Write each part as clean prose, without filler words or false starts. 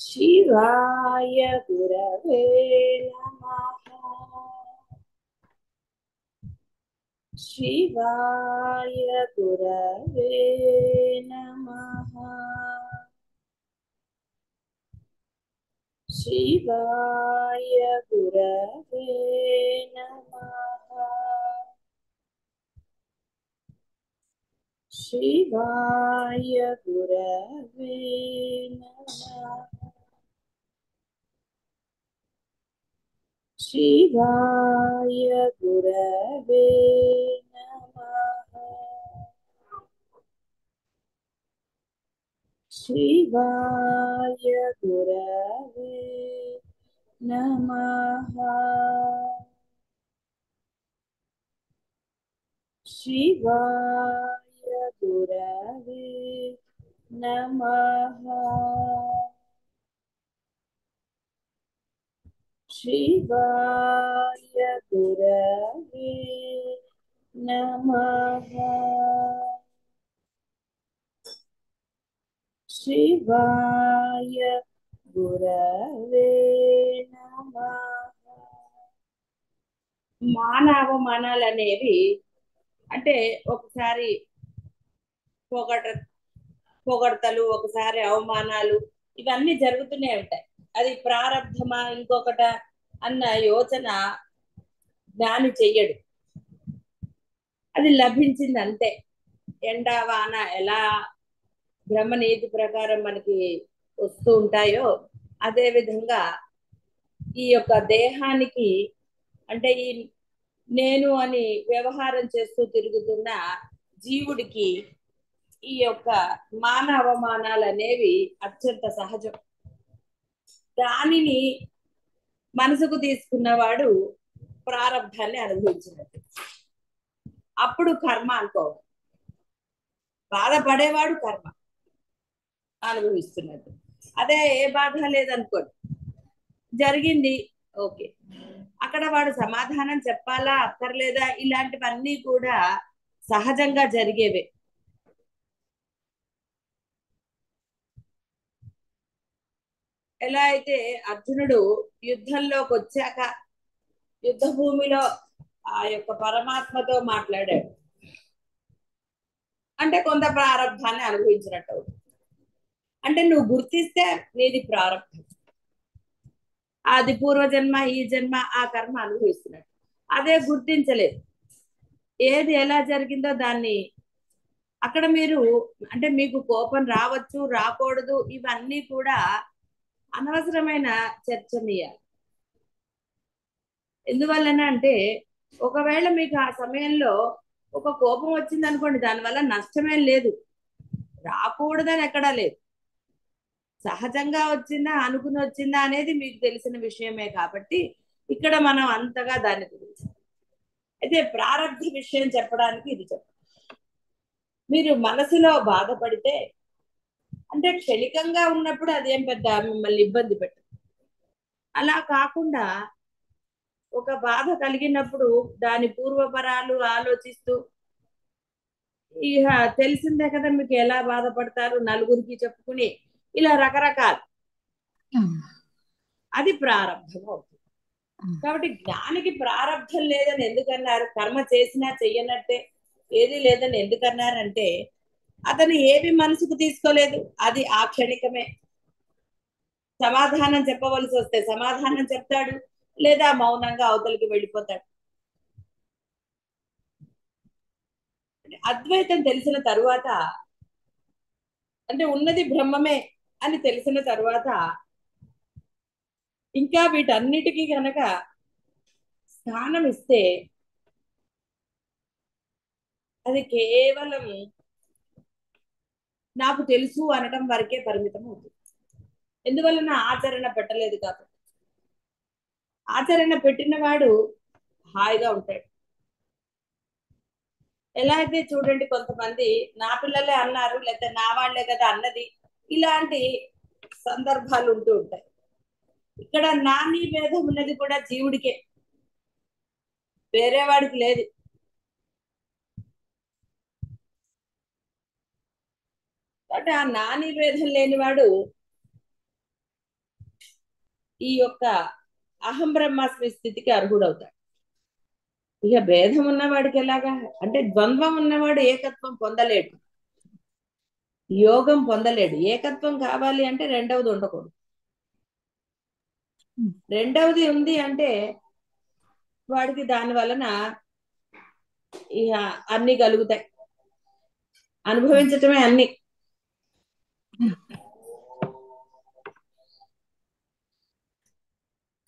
शिवाय गुरवे नमः। शिवाय गुरवे नमः। शिवाय गुरवे नमः। शिवाय गुरवे नमः। शिवाय गुरवे नमः। शिवाय गुरवे नमः। शिवाय गुरवे नमः। शिवाय गुरवे नमः। शिवाय गुरवे नमः। మాన అవమానాలు అనేవి అంటే ఒకసారి పొగడ పొగడతలు, ఒకసారి అవమానాలు, ఇవన్నీ జరుగుతూనే ఉంటాయి. అది ప్రారంధమా ఇంకొకట అన్న యోచన జ్ఞాని చెయ్యడు. అది లభించింది అంతే. ఎండా వాన ఎలా బ్రహ్మనీతి ప్రకారం మనకి వస్తూ ఉంటాయో అదే విధంగా ఈ యొక్క దేహానికి అంటే ఈ నేను అని వ్యవహారం చేస్తూ తిరుగుతున్న జీవుడికి ఈ యొక్క మాన అవమానాలు అనేవి అత్యంత సహజం. దానిని మనసుకు తీసుకున్నవాడు ప్రారంధాన్ని అనుభవించినట్టు. అప్పుడు కర్మ అనుకో, బాధపడేవాడు కర్మ అనుభవిస్తున్నట్టు. అదే ఏ బాధ లేదనుకోండి, జరిగింది ఓకే, అక్కడ వాడు సమాధానం చెప్పాలా అక్కర్లేదా ఇలాంటివన్నీ కూడా సహజంగా జరిగేవే. ఎలా అయితే అర్జునుడు యుద్ధంలోకి వచ్చాక యుద్ధ భూమిలో ఆ యొక్క పరమాత్మతో మాట్లాడాడు అంటే కొంత ప్రారంధాన్ని అనుభవించినట్టు అవుతుంది. అంటే నువ్వు గుర్తిస్తే నీది ప్రారంభం, అది పూర్వజన్మ ఈ జన్మ ఆ కర్మ అనుభవిస్తున్నట్టు. అదే గుర్తించలేదు, ఏది ఎలా జరిగిందో దాన్ని అక్కడ మీరు అంటే మీకు కోపం రావచ్చు రాకూడదు ఇవన్నీ కూడా అనవసరమైన చర్చనీయాలు. ఎందువలన అంటే ఒకవేళ మీకు ఆ సమయంలో ఒక కోపం వచ్చింది అనుకోండి, దానివల్ల నష్టమేం లేదు, రాకూడదని ఎక్కడా లేదు. సహజంగా వచ్చిందా అనుకుని వచ్చిందా అనేది మీకు తెలిసిన విషయమే కాబట్టి ఇక్కడ మనం అంతగా దాని గురించి అయితే ప్రారంభ విషయం చెప్పడానికి ఇది చెప్ప. మీరు మనసులో బాధపడితే అంటే క్షణికంగా ఉన్నప్పుడు అదేం పెద్ద మిమ్మల్ని ఇబ్బంది పెట్టదు. అలా కాకుండా ఒక బాధ కలిగినప్పుడు దాని పూర్వపరాలు ఆలోచిస్తూ ఇక తెలిసిందే కదా మీకు ఎలా బాధపడతారు నలుగురికి చెప్పుకుని ఇలా రకరకాలు, అది ప్రారంభం అవుతుంది. కాబట్టి జ్ఞానికి ప్రారంభం లేదని ఎందుకన్నారు, కర్మ చేసినా చెయ్యనట్టే ఏది లేదని ఎందుకన్నారంటే అతను ఏవి మనసుకు తీసుకోలేదు, అది ఆ క్షణికమే. సమాధానం చెప్పవలసి వస్తే సమాధానం చెప్తాడు, లేదా మౌనంగా అవతలికి వెళ్ళిపోతాడు. అద్వైతం తెలిసిన తరువాత అంటే ఉన్నది బ్రహ్మమే అని తెలిసిన తరువాత ఇంకా వీటన్నిటికీ కనుక స్థానం ఇస్తే అది కేవలం నాకు తెలుసు అనడం వరకే పరిమితం అవుతుంది. ఎందువలన ఆచరణ పెట్టలేదు కాబట్టి. ఆచరణ పెట్టిన వాడు హాయిగా ఉంటాడు. ఎలా అయితే చూడండి కొంతమంది నా పిల్లలే అన్నారు లేకపోతే నా వాళ్లే కదా అన్నది, ఇలాంటి సందర్భాలు ఉంటూ ఉంటాయి. ఇక్కడ నాని భేదం ఉన్నది కూడా జీవుడికే, వేరే వాడికి లేదు. కాబట్టి ఆ నాని భేదం లేనివాడు ఈ యొక్క అహం బ్రహ్మాస్మి స్థితికి అర్హుడవుతాడు. ఇక భేదం ఉన్నవాడికి ఎలాగా అంటే ద్వంద్వం ఉన్నవాడు ఏకత్వం పొందలేడు, యోగం పొందలేడు. ఏకత్వం కావాలి అంటే రెండవది ఉండకూడదు. రెండవది ఉంది అంటే వాడికి దాని వలన ఇక అన్ని కలుగుతాయి, అనుభవించటమే అన్ని.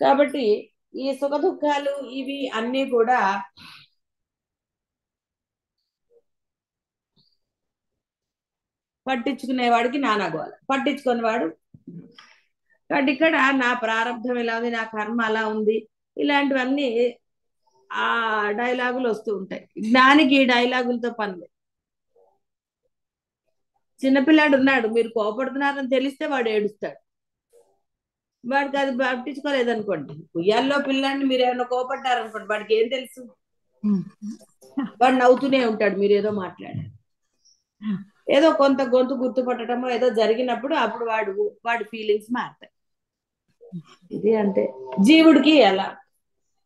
కాబట్టి ఈ సుఖ దుఃఖాలు ఇవి అన్ని కూడా పట్టించుకునేవాడికి నానాగోల, పట్టించుకునేవాడు. కాబట్టి ఇక్కడ నా ప్రారంభం ఇలా ఉంది, నా కర్మ అలా ఉంది, ఇలాంటివన్నీ ఆ డైలాగులు వస్తూ ఉంటాయి. జ్ఞానికి ఈ డైలాగులతో పని లేదు. చిన్నపిల్లాడు ఉన్నాడు, మీరు కోపడుతున్నారని తెలిస్తే వాడు ఏడుస్తాడు. వాడికి అది పట్టించుకోలేదనుకోండి, ఉయ్యాల్లో పిల్లాడిని మీరు ఏమైనా కోపడ్డారనుకోండి, వాడికి ఏం తెలుసు? వాడు నవ్వుతూనే ఉంటాడు మీరు ఏదో మాట్లాడారు. ఏదో కొంత గొంతు గుర్తుపట్టడమో ఏదో జరిగినప్పుడు అప్పుడు వాడి ఫీలింగ్స్ మారుతాయి. ఇది అంటే జీవుడికి ఎలా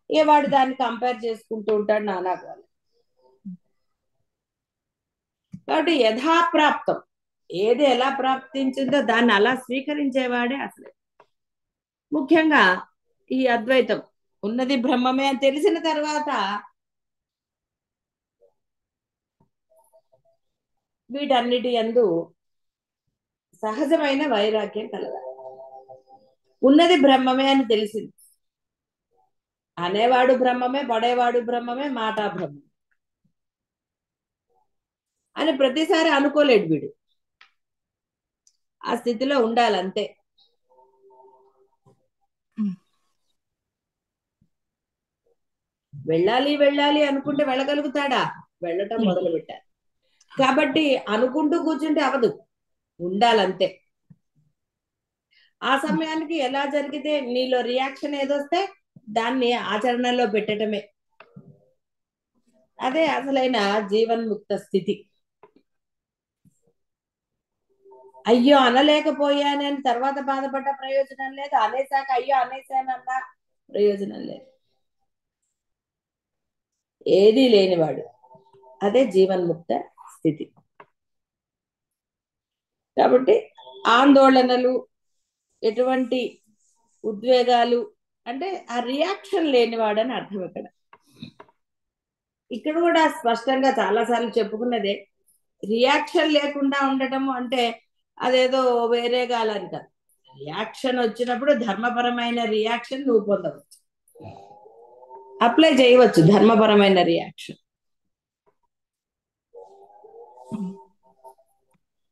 ఏ వాడు దాన్ని కంపేర్ చేసుకుంటూ ఉంటాడు నానాగాలు. కాబట్టి యథాప్రాప్తం, ఏది ఎలా ప్రాప్తించిందో దాన్ని అలా స్వీకరించేవాడే అసలు. ముఖ్యంగా ఈ అద్వైతం ఉన్నది బ్రహ్మమే అని తెలిసిన తర్వాత వీటన్నిటి యందు సహజమైన వైరాగ్యం కలగాలి. ఉన్నది బ్రహ్మమే అని తెలిసింది, అనేవాడు బ్రహ్మమే, పడేవాడు బ్రహ్మమే, మాట బ్రహ్మమే అని ప్రతిసారి అనుకోలేడు వీడు. ఆ స్థితిలో ఉండాలంతే. వెళ్ళాలి వెళ్ళాలి అనుకుంటే వెళ్ళగలుగుతాడా? వెళ్ళటం మొదలు పెట్టాలి. కాబట్టి అనుకుంటూ కూర్చుంటే అవదు, ఉండాలంతే. ఆ సమయానికి ఎలా జరిగితే నీలో రియాక్షన్ ఏదొస్తే దాన్ని ఆచరణలో పెట్టడమే, అదే అసలైన జీవన్ముక్త స్థితి. అయ్యో అనలేకపోయానని తర్వాత బాధపడ్డ ప్రయోజనం లేదు, అనేసాక అయ్యో అనేసానన్నా ప్రయోజనం లేదు. ఏదీ లేనివాడు, అదే జీవన్ముక్త స్థితి. కాబట్టి ఆందోళనలు, ఎటువంటి ఉద్వేగాలు అంటే ఆ రియాక్షన్ లేనివాడని అర్థం. ఇక్కడ కూడా స్పష్టంగా చాలాసార్లు చెప్పుకున్నదే, రియాక్షన్ లేకుండా ఉండటం అంటే అదేదో వేరేగా అలా కాదు. రియాక్షన్ వచ్చినప్పుడు ధర్మపరమైన రియాక్షన్ నువ్వు పొందవచ్చు, అప్లై చేయవచ్చు ధర్మపరమైన రియాక్షన్.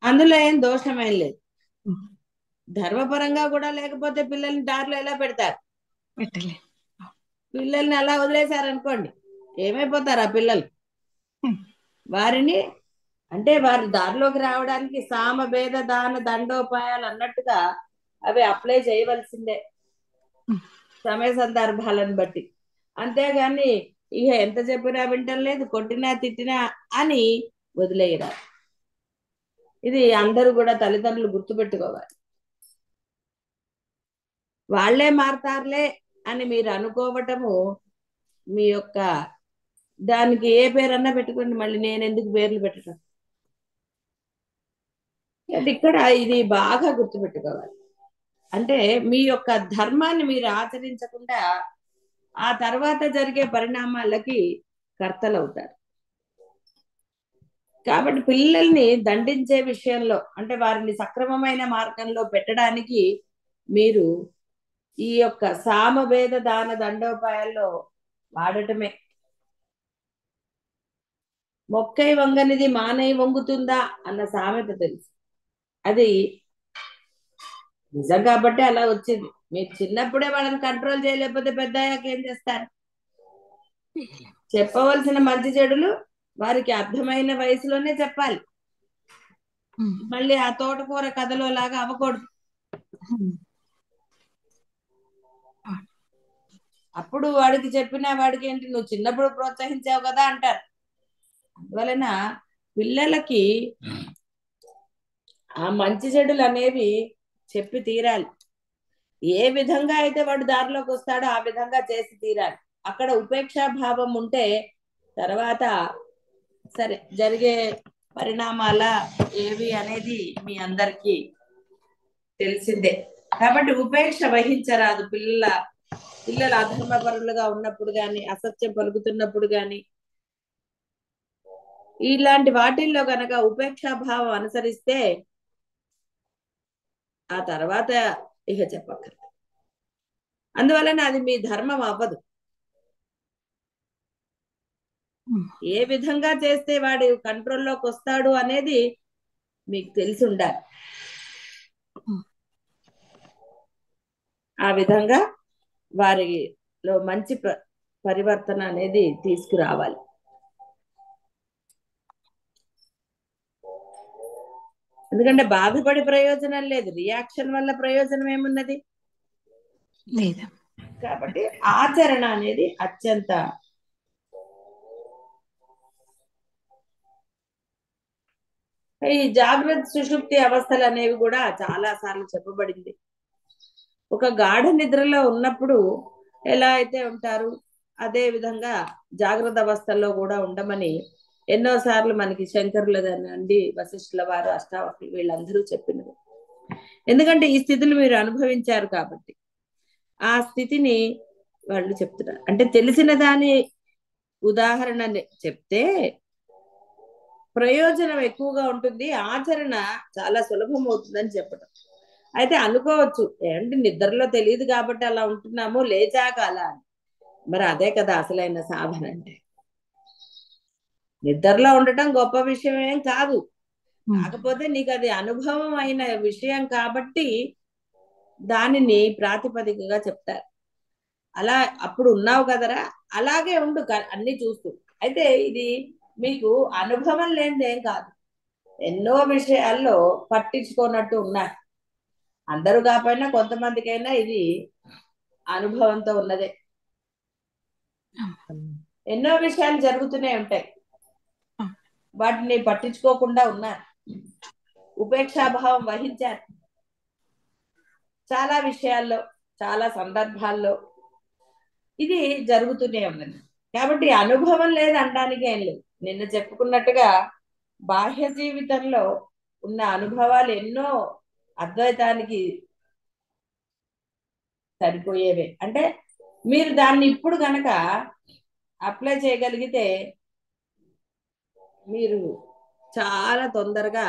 అందులో ఏం దోషమేం లేదు. ధర్మపరంగా కూడా లేకపోతే పిల్లల్ని దారిలో ఎలా పెడతారు? పిల్లల్ని అలా వదిలేశారనుకోండి ఏమైపోతారు ఆ పిల్లలు? వారిని అంటే వారి దారిలోకి రావడానికి సామ భేద దాన దండోపాయాలు అన్నట్టుగా అవి అప్లై చేయవలసిందే సమయ సందర్భాలను బట్టి. అంతేగాని ఇక ఎంత చెప్పినా వింటం లేదు, కొట్టినా తిట్టినా అని వదిలేయరా. ఇది అందరూ కూడా తల్లిదండ్రులు గుర్తుపెట్టుకోవాలి. వాళ్లే మారతారులే అని మీరు అనుకోవటము మీ యొక్క దానికి ఏ పేరన్నా పెట్టుకోండి, మళ్ళీ నేను ఎందుకు పేర్లు పెట్టడం. ఇక్కడ ఇది బాగా గుర్తుపెట్టుకోవాలి. అంటే మీ యొక్క ధర్మాన్ని మీరు ఆచరించకుండా ఆ తర్వాత జరిగే పరిణామాలకి కర్తలవుతారు. కాబట్టి పిల్లల్ని దండించే విషయంలో అంటే వారిని సక్రమమైన మార్గంలో పెట్టడానికి మీరు ఈ యొక్క సామవేద దాన దండోపాయాల్లో వాడటమే. మొక్కై వంగనిది మానై వంగుతుందా అన్న సామెత తెలుసు, అది నిజం కాబట్టి అలా వచ్చింది. మీరు చిన్నప్పుడే వాళ్ళని కంట్రోల్ చేయలేకపోతే పెద్ద అయ్యాక ఏం చేస్తారు? చెప్పవలసిన మంచి చెడులు వారికి అర్థమైన వయసులోనే చెప్పాలి. మళ్ళీ ఆ తోటకూర కథలో లాగా అవ్వకూడదు. అప్పుడు వాడికి చెప్పినా వాడికి ఏంటి, నువ్వు చిన్నప్పుడు ప్రోత్సహించావు కదా అంటారు. అందువలన పిల్లలకి ఆ మంచి చెడులు అనేవి చెప్పి తీరాలి. ఏ విధంగా అయితే వాడు దారిలోకి వస్తాడో ఆ విధంగా చేసి తీరాలి. అక్కడ ఉపేక్షా భావం ఉంటే తర్వాత సరే జరిగే పరిణామాల ఏవి అనేది మీ అందరికీ తెలిసిందే. కాబట్టి ఉపేక్ష వహించరాదు. పిల్లలు అధర్మపరులుగా ఉన్నప్పుడు గాని, అసత్యం పలుకుతున్నప్పుడు గాని, ఇలాంటి వాటిల్లో గనక ఉపేక్షా భావం అనుసరిస్తే ఆ తర్వాత ఇక చెప్పక్కర్లేదు. అందువలన అది మీ ధర్మం అవ్వదు. ఏ విధంగా చేస్తే వాడు కంట్రోల్లోకి వస్తాడు అనేది మీకు తెలిసి ఉండాలి. ఆ విధంగా వారిలో మంచి పరివర్తన అనేది తీసుకురావాలి. ఎందుకంటే బాధపడి ప్రయోజనం లేదు, రియాక్షన్ వల్ల ప్రయోజనం ఏమున్నది లేదు. కాబట్టి ఆచరణ అనేది అత్యంత ఈ జాగ్రత్త సుషుప్తి అవస్థలు అనేవి కూడా చాలా సార్లు చెప్పబడింది. ఒక గాఢ నిద్రలో ఉన్నప్పుడు ఎలా అయితే ఉంటారు అదే విధంగా జాగ్రత్త అవస్థల్లో కూడా ఉండమని ఎన్నోసార్లు మనకి శంకరుల నుండి వశిష్ఠుల వారు, అష్టావక్రులు వీళ్ళందరూ చెప్పినది. ఎందుకంటే ఈ స్థితిని మీరు అనుభవించారు కాబట్టి ఆ స్థితిని వాళ్ళు చెప్తున్నారు. అంటే తెలిసిన దాని ఉదాహరణ చెప్తే ప్రయోజనం ఎక్కువగా ఉంటుంది, ఆచరణ చాలా సులభం అవుతుందని చెప్పడం. అయితే అనుకోవచ్చు ఏంటి నిద్రలో తెలియదు కాబట్టి అలా ఉంటున్నాము, లేచాక అలా అని. మరి అదే కదా అసలైన సాధన అంటే. నిద్రలో ఉండటం గొప్ప విషయం ఏం కాదు, కాకపోతే నీకు అది అనుభవం అయిన విషయం కాబట్టి దానిని ప్రాతిపదికగా చెప్తారు. అలా అప్పుడు ఉన్నావు కదరా, అలాగే ఉండు అన్ని చూస్తూ. అయితే ఇది మీకు అనుభవం లేనిదేం కాదు, ఎన్నో విషయాల్లో పట్టించుకోనట్టు ఉన్నారు. అందరూ కాకపోయినా కొంతమందికైనా ఇది అనుభవంతో ఉన్నదే. ఎన్నో విషయాలు జరుగుతూనే ఉంటాయి, వాటిని పట్టించుకోకుండా ఉన్నారు, ఉపేక్షాభావం వహించారు. చాలా విషయాల్లో చాలా సందర్భాల్లో ఇది జరుగుతూనే ఉన్నది. కాబట్టి అనుభవం లేదు అనడానికి ఏం లేదు. నిన్న చెప్పుకున్నట్టుగా బాహ్య జీవితంలో ఉన్న అనుభవాలు ఎన్నో అద్వైతానికి సరిపోయేవే. అంటే మీరు దాన్ని ఇప్పుడు గనక అప్లై చేయగలిగితే మీరు చాలా తొందరగా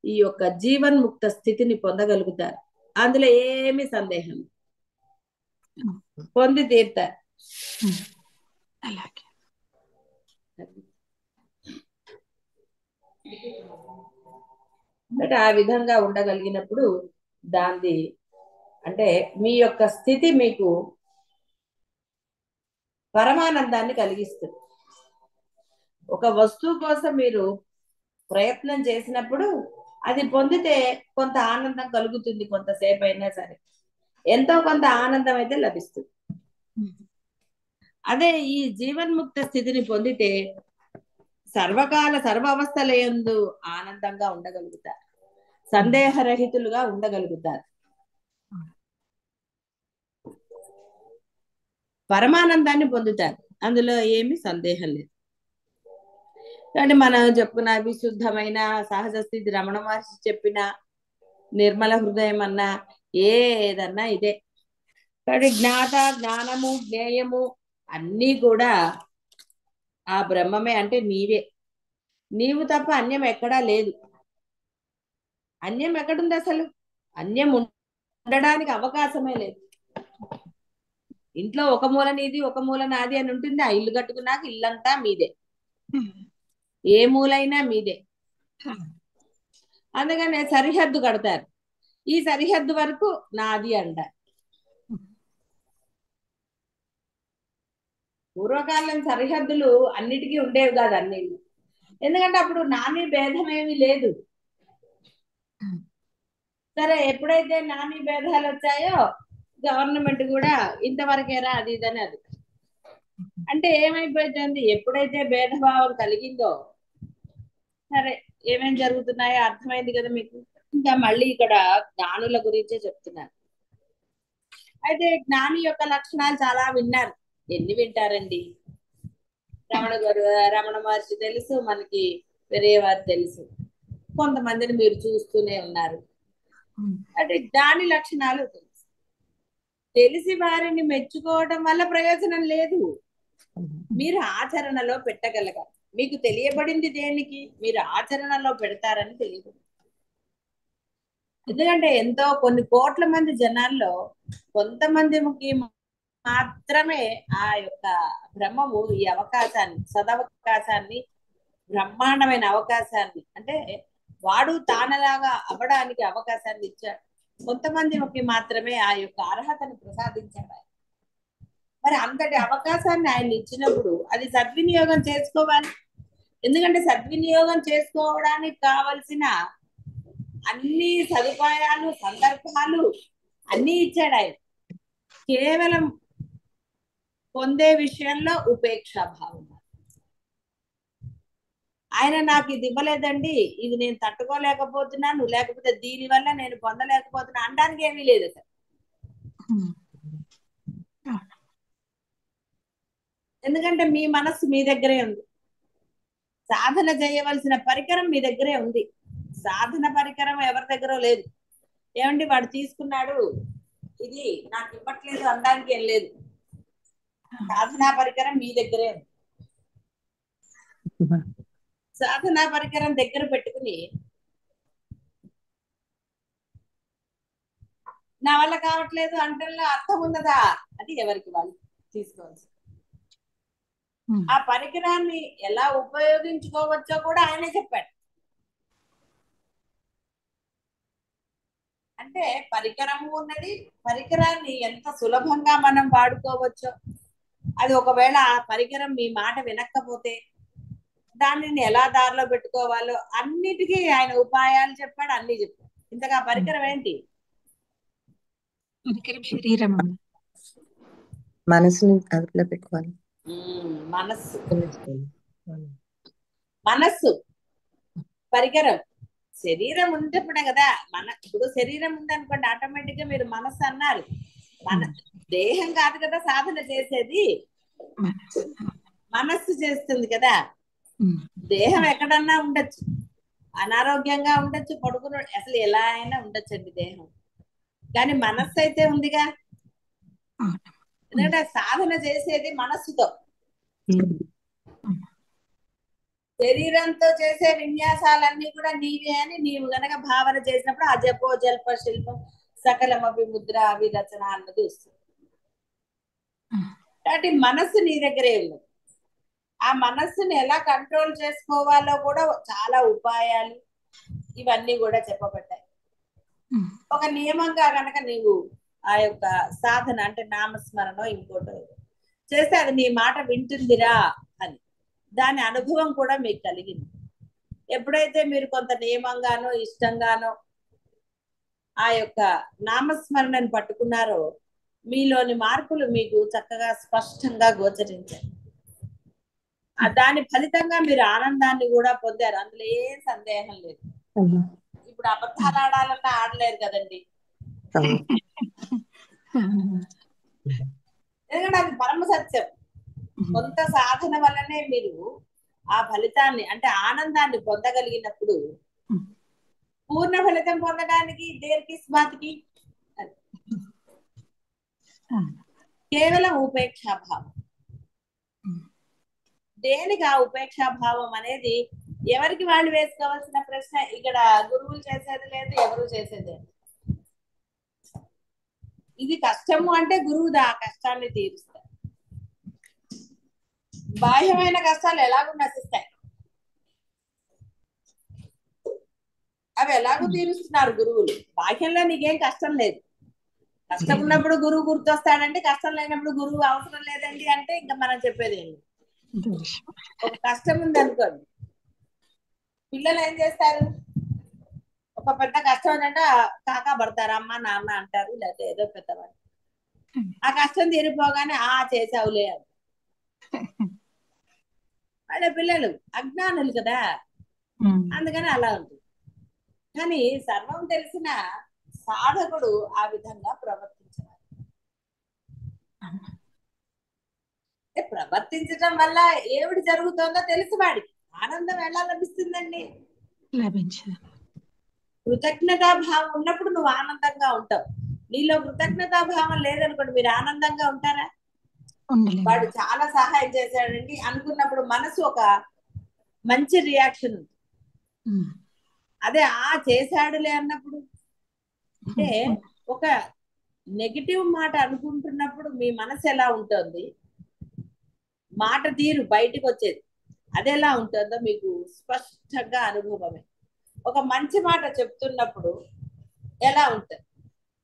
ఈ యొక్క జీవన్ముక్త స్థితిని పొందగలుగుతారు. అందులో ఏమి సందేహం, పొంది తీరుతారు. అలాగే అంటే ఆ విధంగా ఉండగలిగినప్పుడు దాన్ని అంటే మీ యొక్క స్థితి మీకు పరమానందాన్ని కలిగిస్తుంది. ఒక వస్తువు కోసం మీరు ప్రయత్నం చేసినప్పుడు అది పొందితే కొంత ఆనందం కలుగుతుంది, కొంతసేపు అయినా సరే ఎంతో కొంత ఆనందం అయితే లభిస్తుంది. అదే ఈ జీవన్ముక్త స్థితిని పొందితే సర్వకాల సర్వ అవస్థలయందు ఆనందంగా ఉండగలుగుతారు, సందేహరహితులుగా ఉండగలుగుతారు, పరమానందాన్ని పొందుతారు. అందులో ఏమి సందేహం లేదు. కానీ మనం చెప్పుకున్న విశుద్ధమైన సహజ స్థితి, రమణ మహర్షి చెప్పిన నిర్మల హృదయం అన్నా ఏదన్నా ఇదే. కాబట్టి జ్ఞాత, జ్ఞానము, జ్ఞేయము అన్నీ కూడా ఆ బ్రహ్మమే. అంటే నీవే, నీవు తప్ప అన్యం ఎక్కడా లేదు. అన్యం ఎక్కడుంది అసలు? అన్యం ఉండడానికి అవకాశమే లేదు. ఇంట్లో ఒక మూల నీది ఒక మూల నాది అని ఉంటుంది. ఆ ఇల్లు కట్టుకున్నాక ఇల్లంతా మీదే, ఏ మూలైనా మీదే. అందుకనే సరిహద్దు కడతారు, ఈ సరిహద్దు వరకు నాది అంటారు. పూర్వకాలం సరిహద్దులు అన్నిటికీ ఉండేవి కాదు అన్ని, ఎందుకంటే అప్పుడు నాని భేదం ఏమీ లేదు. సరే ఎప్పుడైతే నాని భేదాలు వచ్చాయో గవర్నమెంట్ కూడా ఇంతవరకేరా అది ఇదని అది. అంటే ఏమైపోతుంది, ఎప్పుడైతే భేదభావం కలిగిందో సరే ఏమేం జరుగుతున్నాయో అర్థమైంది కదా మీకు. ఇంకా మళ్ళీ ఇక్కడ జ్ఞానుల గురించే చెప్తున్నారు. అయితే జ్ఞాని యొక్క లక్షణాలు చాలా విన్నారు. ఎన్ని వింటారండి? రమణ గారు, రమణ మహర్షి తెలుసు మనకి, వేరే వారు తెలుసు, కొంతమందిని మీరు చూస్తూనే ఉన్నారు. అంటే జ్ఞాని లక్షణాలు తెలుసు. తెలిసి వారిని మెచ్చుకోవడం వల్ల ప్రయోజనం లేదు. మీరు ఆచరణలో పెట్టగలగాలి. మీకు తెలియబడింది దేనికి? మీరు ఆచరణలో పెడతారని తెలియదు. ఎందుకంటే ఎంతో కొన్ని కోట్ల మంది జనాల్లో కొంతమందికి మాత్రమే ఆ యొక్క బ్రహ్మము ఈ అవకాశాన్ని, సదవకాశాన్ని, బ్రహ్మాండమైన అవకాశాన్ని, అంటే వాడు తానలాగా అవ్వడానికి అవకాశాన్ని ఇచ్చాడు. కొంతమందికి మాత్రమే ఆ యొక్క అర్హతను ప్రసాదించాడు ఆయన. మరి అంతటి అవకాశాన్ని ఆయన ఇచ్చినప్పుడు అది సద్వినియోగం చేసుకోవాలి. ఎందుకంటే సద్వినియోగం చేసుకోవడానికి కావలసిన అన్ని సదుపాయాలు, సందర్భాలు అన్ని ఇచ్చాడు ఆయన. కేవలం పొందే విషయంలో ఉపేక్షాభావం. ఆయన నాకు ఇది ఇవ్వలేదండి, ఇది నేను తట్టుకోలేకపోతున్నాను, లేకపోతే దీని వల్ల నేను పొందలేకపోతున్నా అనడానికి ఏమీ లేదు అసలు. ఎందుకంటే మీ మనస్సు మీ దగ్గరే ఉంది. సాధన చేయవలసిన పరికరం మీ దగ్గరే ఉంది. సాధన పరికరం ఎవరి దగ్గర లేదు. ఏమండి వాడు తీసుకున్నాడు, ఇది నాకు ఇవ్వట్లేదు అనడానికి ఏం లేదు. సాధనా పరికరం మీ దగ్గరే ఉంది. సాధనా పరికరం దగ్గర పెట్టుకుని నా వల్ల కావట్లేదు అంటే అర్థం ఉన్నదా? అది ఎవరికి వాళ్ళు తీసుకోవచ్చు. ఆ పరికరాన్ని ఎలా ఉపయోగించుకోవచ్చో కూడా ఆయనే చెప్పాడు. అంటే పరికరము ఉన్నది, పరికరాన్ని ఎంత సులభంగా మనం వాడుకోవచ్చో, అది ఒకవేళ ఆ పరికరం మీ మాట వినకపోతే దానిని ఎలా దారిలో పెట్టుకోవాలో అన్నిటికీ ఆయన ఉపాయాలు చెప్పాడు, అన్ని చెప్పాడు. ఇంతగా పరికరం ఏంటి? పరికరం శరీరం. మనసుని అదుపులో పెట్టుకోవాలి. మనస్సు. మనస్సు పరికరం. శరీరం ఉంటప్పుడే కదా ఇప్పుడు శరీరం ఉందనుకోండి, ఆటోమేటిక్ గా మీరు మనస్సు అన్నారు. దేహం కాదు కదా సాధన చేసేది, మనస్సు చేస్తుంది కదా. దేహం ఎక్కడన్నా ఉండొచ్చు, అనారోగ్యంగా ఉండొచ్చు, పడుకుని అసలు ఎలా అయినా ఉండొచ్చండి దేహం, కానీ మనస్సు అయితే ఉందిగా. ఎందుకంటే సాధన చేసేది మనస్సుతో. శరీరంతో చేసే విన్యాసాలన్నీ కూడా నీవే అని నీవు గనక భావన చేసినప్పుడు ఆ జపో జల్ప శిల్పం సకలమపి ముద్ర అవిరచన అన్నది వస్తుంది. కాబట్టి మనస్సు నీ దగ్గరే ఉంది. ఆ మనస్సుని ఎలా కంట్రోల్ చేసుకోవాలో కూడా చాలా ఉపాయాలు ఇవన్నీ కూడా చెప్పబడ్డాయి. ఒక నియమంగా గనక నీవు ఆ యొక్క సాధన అంటే నామస్మరణ ఇంకోటో చేస్తే అది నీ మాట వింటుందిరా అని దాని అనుభవం కూడా మీకు కలిగింది. ఎప్పుడైతే మీరు కొంత నియమంగానో ఇష్టంగానో ఆ యొక్క నామస్మరణను పట్టుకున్నారో మీలోని మార్పులు మీకు చక్కగా స్పష్టంగా గోచరించాయి. దాని ఫలితంగా మీరు ఆనందాన్ని కూడా పొందారు, అందులో ఏం సందేహం లేదు. ఇప్పుడు అబద్ధాలు ఆడాలన్నా ఆడలేరు కదండి, ఎందుకంటే అది పరమ సత్యం. కొంత సాధన వల్లనే మీరు ఆ ఫలితాన్ని అంటే ఆనందాన్ని పొందగలిగినప్పుడు పూర్ణ ఫలితం పొందడానికి దేనికి స్మాతికి కేవలం ఉపేక్షాభావం. దేనికి ఆ ఉపేక్షాభావం అనేది ఎవరికి వాళ్ళు వేసుకోవాల్సిన ప్రశ్న. ఇక్కడ గురువులు చేసేది లేదు, ఎవరు చేసేది లేదు. ఇది కష్టము అంటే గురువు ఆ కష్టాన్ని తీరుస్తారు. బాహ్యమైన కష్టాలు ఎలాగూ నశిస్తాయి, అవి ఎలాగూ తీరుస్తున్నారు గురువులు. బాహ్యంలో నీకేం కష్టం లేదు. కష్టం ఉన్నప్పుడు గురువు గుర్తొస్తాడంటే, కష్టం లేనప్పుడు గురువు అవసరం లేదండి అంటే ఇంకా మనం చెప్పేది ఏంటి. ఒక కష్టం ఉంది అనుకోండి, పిల్లలు ఏం చేస్తారు, ఒక పెద్ద కష్టం అంటే కాకా పడతారు, అమ్మ నాన్న అంటారు, లేకపోతే ఏదో పెద్దవాళ్ళు. ఆ కష్టం తీరిపోగానే చేసావులే అని. వాళ్ళ పిల్లలు అజ్ఞానులు కదా, అందుకని అలా ఉంటుంది. కానీ సర్వం తెలిసిన సాధకుడు ఆ విధంగా ప్రవర్తించాలి. వర్తించటం వల్ల ఏమిటి జరుగుతుందో తెలుసు వాడికి. ఆనందం ఎలా లభిస్తుందండి? లభించదు. కృతజ్ఞతా భావం ఉన్నప్పుడు నువ్వు ఆనందంగా ఉంటావు. నీలో కృతజ్ఞతా భావం లేదనుకోండి, మీరు ఆనందంగా ఉంటారా? ఉండలేము. వాడు చాలా సహాయం చేశాడండి అనుకున్నప్పుడు మనసు ఒక మంచి రియాక్షన్ ఉంది. ఉమ్. అదే చేశాడులే అన్నప్పుడు, అంటే ఒక నెగిటివ్ మాట అనుకుంటున్నప్పుడు మీ మనసు ఎలా ఉంటుంది, మాట తీరు బయటికి వచ్చేది అది ఎలా ఉంటుందో మీకు స్పష్టంగా అనుభవమే. ఒక మంచి మాట చెప్తున్నప్పుడు ఎలా ఉంటుంది,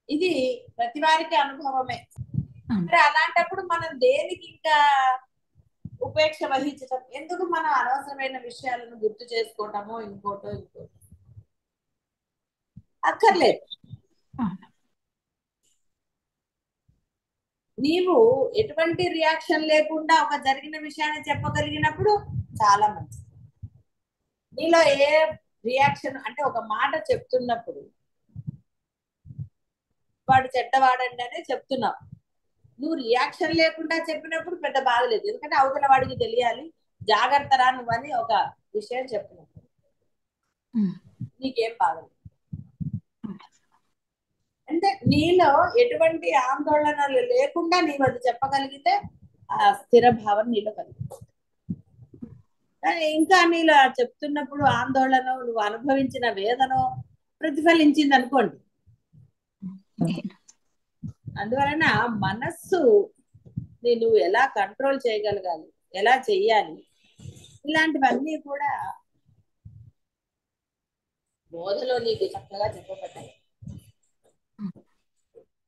ఇది ప్రతి వారికి అనుభవమే. మరి అలాంటప్పుడు మనం దేనికి ఇంకా ఉపేక్ష వహించటం ఎందుకు? మనం అనవసరమైన విషయాలను గుర్తు చేసుకోవటమో ఇంకోటో అక్కర్లేదు. అవును. నీవు ఎటువంటి రియాక్షన్ లేకుండా ఒక జరిగిన విషయాన్ని చెప్పగలిగినప్పుడు చాలా మంచిది. నీలో ఏ రియాక్షన్ అంటే ఒక మాట చెప్తున్నప్పుడు వాడు చెడ్డవాడండి అనే చెప్తున్నావు, నువ్వు రియాక్షన్ లేకుండా చెప్పినప్పుడు పెద్ద బాధ లేదు. ఎందుకంటే అవతల వాడికి తెలియాలి, జాగ్రత్త రా నువ్వని ఒక విషయం చెప్పినప్పుడు నీకేం బాధలేదు. అంటే నీలో ఎటువంటి ఆందోళనలు లేకుండా నీవు అది చెప్పగలిగితే ఆ స్థిర భావం నీలో కలుగుతుంది. కానీ ఇంకా నీలో చెప్తున్నప్పుడు ఆందోళన, నువ్వు అనుభవించిన వేదన ప్రతిఫలించింది అనుకోండి, అందువలన మనస్సు నువ్వు ఎలా కంట్రోల్ చేయగలగాలి, ఎలా చెయ్యాలి, ఇలాంటివన్నీ కూడా బోధలో నీకు చక్కగా చెప్పబడ్డాయి.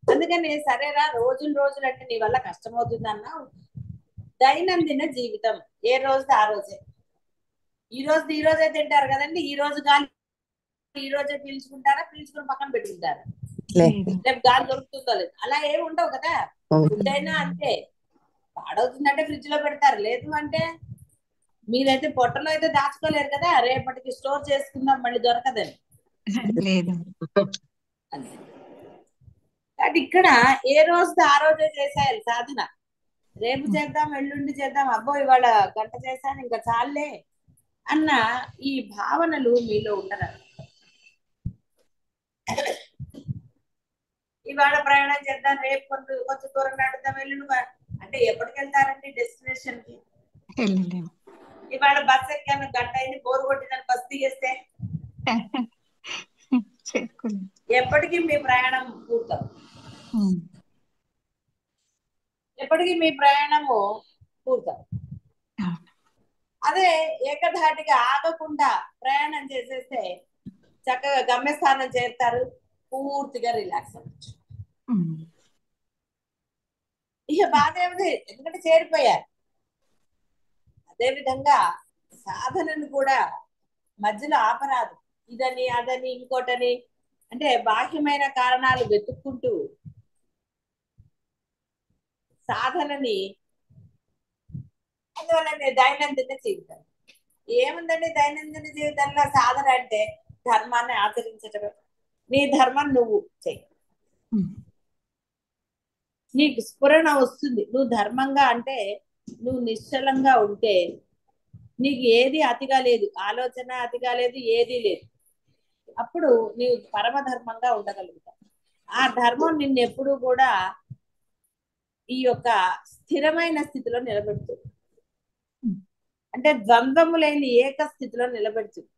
అందుకని సరేరా రోజులు అంటే నీ వల్ల కష్టమవుతుందన్నా, దైనందిన జీవితం ఏ రోజు ఆ రోజే. ఈ రోజే తింటారు కదండి, ఈ రోజు గాలి ఈ రోజే పీల్చుకుంటారా, పీల్చుకుని పక్కన పెట్టుకుంటారా? రేపు గాలి దొరుకుతుందో లేదు, అలా ఏమి ఉండవు కదా. ఫుడ్ అయినా అంతే, పాడవుతుందంటే ఫ్రిడ్జ్ లో పెడతారు, లేదు అంటే మీరైతే పొట్టలో అయితే దాచుకోలేరు కదా, రేపటికి స్టోర్ చేసుకుందాం మళ్ళీ దొరకదని. లేదు. అంతే. కాబట్టి ఇక్కడ ఏ రోజు ఆ రోజే చేసేయాలి సాధన. రేపు చేద్దాం, ఎల్లుండి చేద్దాం, అబ్బో ఇవాళ గంట చేశాను ఇంకా చాలే అన్న ఈ భావనలు మీలో ఉండరు. ఇవాళ ప్రయాణం చేద్దాం, రేపు కొంచెం దూరం నడుద్దాం, ఎల్లుండి అంటే ఎప్పటికి వెళ్తారండి డెస్టినేషన్ కి? వెళ్ళలేము. ఇవాళ బస్ ఎక్కాను, గంట అయింది, బోరు కొట్టిందని బస్ దిగేస్తే ఎప్పటికీ మీ ప్రయాణం పూర్తవు, ఎప్పటికీ మీ ప్రయాణము పూర్తవు. అదే ఏకధాటిగా ఆగకుండా ప్రయాణం చేసేస్తే చక్కగా గమ్యస్థానం చేరుతారు, పూర్తిగా రిలాక్స్ అవ్వచ్చు. ఇక బాధ ఏమిటి, ఎందుకంటే చేరిపోయారు. అదే విధంగా సాధనను కూడా మధ్యలో ఆపరాదు. ఇదని అదని ఇంకోటని అంటే బాహ్యమైన కారణాలు వెతుక్కుంటూ సాధనని, అందువల్ల దైనందిన జీవితం ఏముందండి, దైనందిన జీవితంలో సాధన అంటే ధర్మాన్ని ఆచరించటమే. నీ ధర్మం నువ్వు చెయ్యి, నీకు స్ఫురణ వస్తుంది. నువ్వు ధర్మంగా అంటే నువ్వు నిశ్చలంగా ఉంటే నీకు ఏది అతిగా లేదు, ఆలోచన అతిగా లేదు, ఏదీ లేదు. అప్పుడు నీవు పరమధర్మంగా ఉండగలుగుతావు. ఆ ధర్మం నిన్ను ఎప్పుడూ కూడా ఈ యొక్క స్థిరమైన స్థితిలో నిలబెడుతుంది. అంటే ద్వంద్వము లేని ఏక స్థితిలో నిలబెడుతుంది.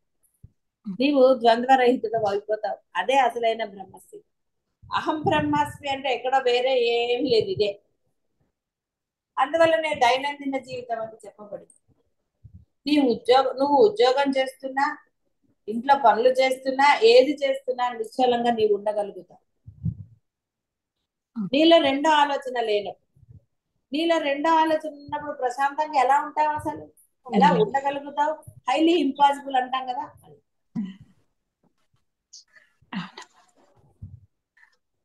నీవు ద్వంద్వరహితుడు అయిపోతావు. అదే అసలైన బ్రహ్మస్థితి. అహం బ్రహ్మాస్మి అంటే ఎక్కడో వేరే ఏం లేదు, ఇదే. అందువల్లనే దైనందిన జీవితం అని చెప్పబడింది. నువ్వు ఉద్యోగం చేస్తున్నా, ఇంట్లో పనులు చేస్తున్నా, ఏది చేస్తున్నా నిశ్చలంగా నీవు ఉండగలుగుతావు. నీలో రెండో ఆలోచన లేనప్పుడు, నీలో రెండో ఆలోచన ఉన్నప్పుడు ప్రశాంతంగా ఎలా ఉంటావు, అసలు ఎలా ఉండగలుగుతావు? హైలీ ఇంపాసిబుల్ అంటాం కదా.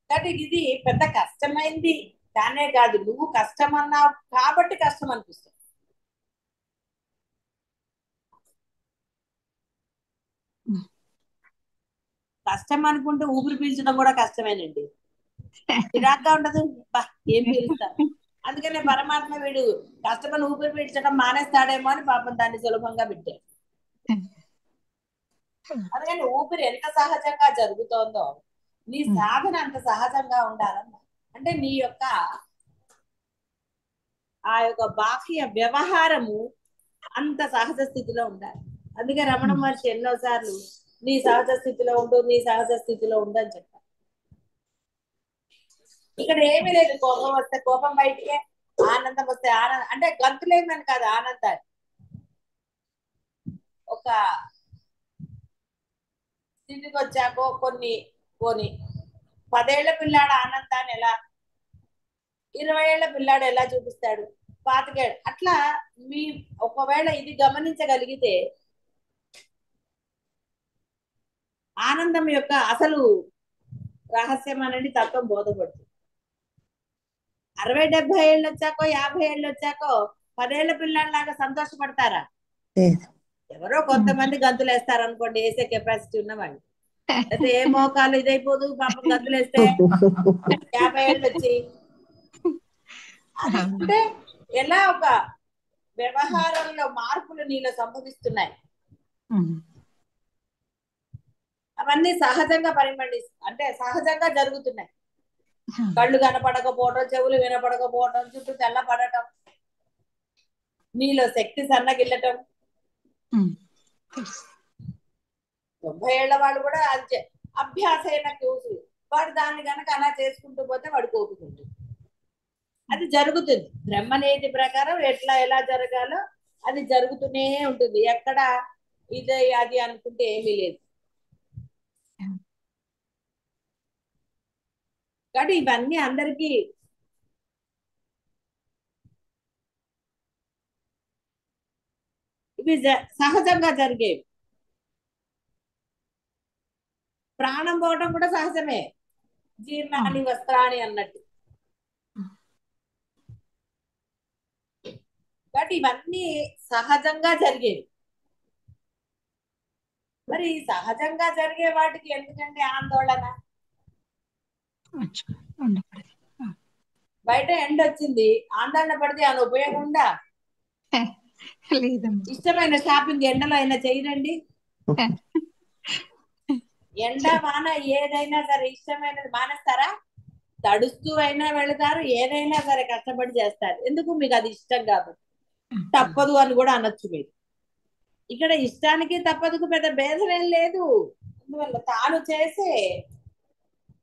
కాబట్టి ఇది పెద్ద కష్టమైంది కానే కాదు, నువ్వు కష్టం అన్నావు కాబట్టి కష్టం అనిపిస్తుంది. కష్టం అనుకుంటే ఊపిరి పీల్చడం కూడా కష్టమేనండి. చిరాగ్గా ఉండదు, ఏం పీలుస్తారు. అందుకనే పరమాత్మ వీడు కష్టపడి ఊపిరి పీల్చడం మానేస్తాడేమో అని పాపం దాన్ని సులభంగా పెట్టాడు. అందుకని ఊపిరి ఎంత సహజంగా జరుగుతోందో నీ సాధన అంత సహజంగా ఉండాలన్న. అంటే నీ యొక్క ఆ యొక్క బాహ్య వ్యవహారము అంత సహజ స్థితిలో ఉండాలి. అందుకే రమణ మహర్షి ఎన్నోసార్లు నీ సహజ స్థితిలో ఉండు, నీ సహజ స్థితిలో ఉండు అని చెప్పారు. ఇక్కడ ఏమీ లేదు, కోపం వస్తే కోపం బయటికే, ఆనందం వస్తే ఆనందం, అంటే గంతులేమని కాదు ఆనందాన్ని. ఒక స్థితికి వచ్చాకో కొన్ని పోని 10 ఏళ్ల పిల్లాడు ఆనందాన్ని ఎలా, 20 ఏళ్ల పిల్లాడు ఎలా చూపిస్తాడు, 25 ఏళ్ళు అట్లా. మీ ఒకవేళ ఇది గమనించగలిగితే ఆనందం యొక్క అసలు రహస్యం అనేది తత్వం బోధపడుతుంది. 60-70 ఏళ్ళు వచ్చాకో 50 ఏళ్ళు వచ్చాకో 10 ఏళ్ల పిల్లాడిలాగా సంతోషపడతారా? ఎవరో కొంతమంది గంతులు వేస్తారు అనుకోండి, వేసే కెపాసిటీ ఉన్నవాళ్ళు. అయితే ఏ మోకాలు ఇదైపోదు పాపం గంతులు వేస్తే 50 ఏళ్ళు వచ్చి. అంటే ఎలా ఒక వ్యవహారంలో మార్పులు నీలో సంభవిస్తున్నాయి, అవన్నీ సహజంగా అంటే సహజంగా జరుగుతున్నాయి. కళ్ళు కనపడకపోవడం, చెవులు వినపడకపోవడం, చుట్టూ తెల్లపడటం, నీలో శక్తి సన్నగిల్లటం. 90 ఏళ్ల వాళ్ళు కూడా అంతే, అభ్యాసైన చూసి వాడు దాన్ని కనుక అలా చేసుకుంటూ పోతే వాడు కోపుకుంటుంది. అది జరుగుతుంది బ్రహ్మనేతి ప్రకారం ఎట్లా ఎలా జరగాలో అది జరుగుతూనే ఉంటుంది. ఎక్కడ ఇది అది అనుకుంటే ఏమీ లేదు. కాబట్టి ఇవన్నీ అందరికీ ఇవి సహజంగా జరిగేవి. ప్రాణం పోవటం కూడా సహజమే, జీర్ణాని వస్త్రాన్ని అన్నట్టు. కాబట్టి ఇవన్నీ సహజంగా జరిగేవి. మరి సహజంగా జరిగే వాటికి ఎందుకంటే ఆందోళన? బయట ఎండ వచ్చింది, ఆందోళన పడితే అని ఉపయోగం ఉందా? ఇష్టమైన షాపింగ్ ఎండలో అయినా చేయరండి. ఎండ వాన ఏదైనా సరే ఇష్టమైనది మానేస్తారా? తడుస్తూ అయినా వెళతారు, ఏదైనా సరే కష్టపడి చేస్తారు. ఎందుకు? మీకు అది ఇష్టం కాబట్టి. తప్పదు అని కూడా అనొచ్చు మీరు. ఇక్కడ ఇష్టానికి తప్పదుకు పెద్ద భేదం ఏం లేదు. అందువల్ల తాను చేసే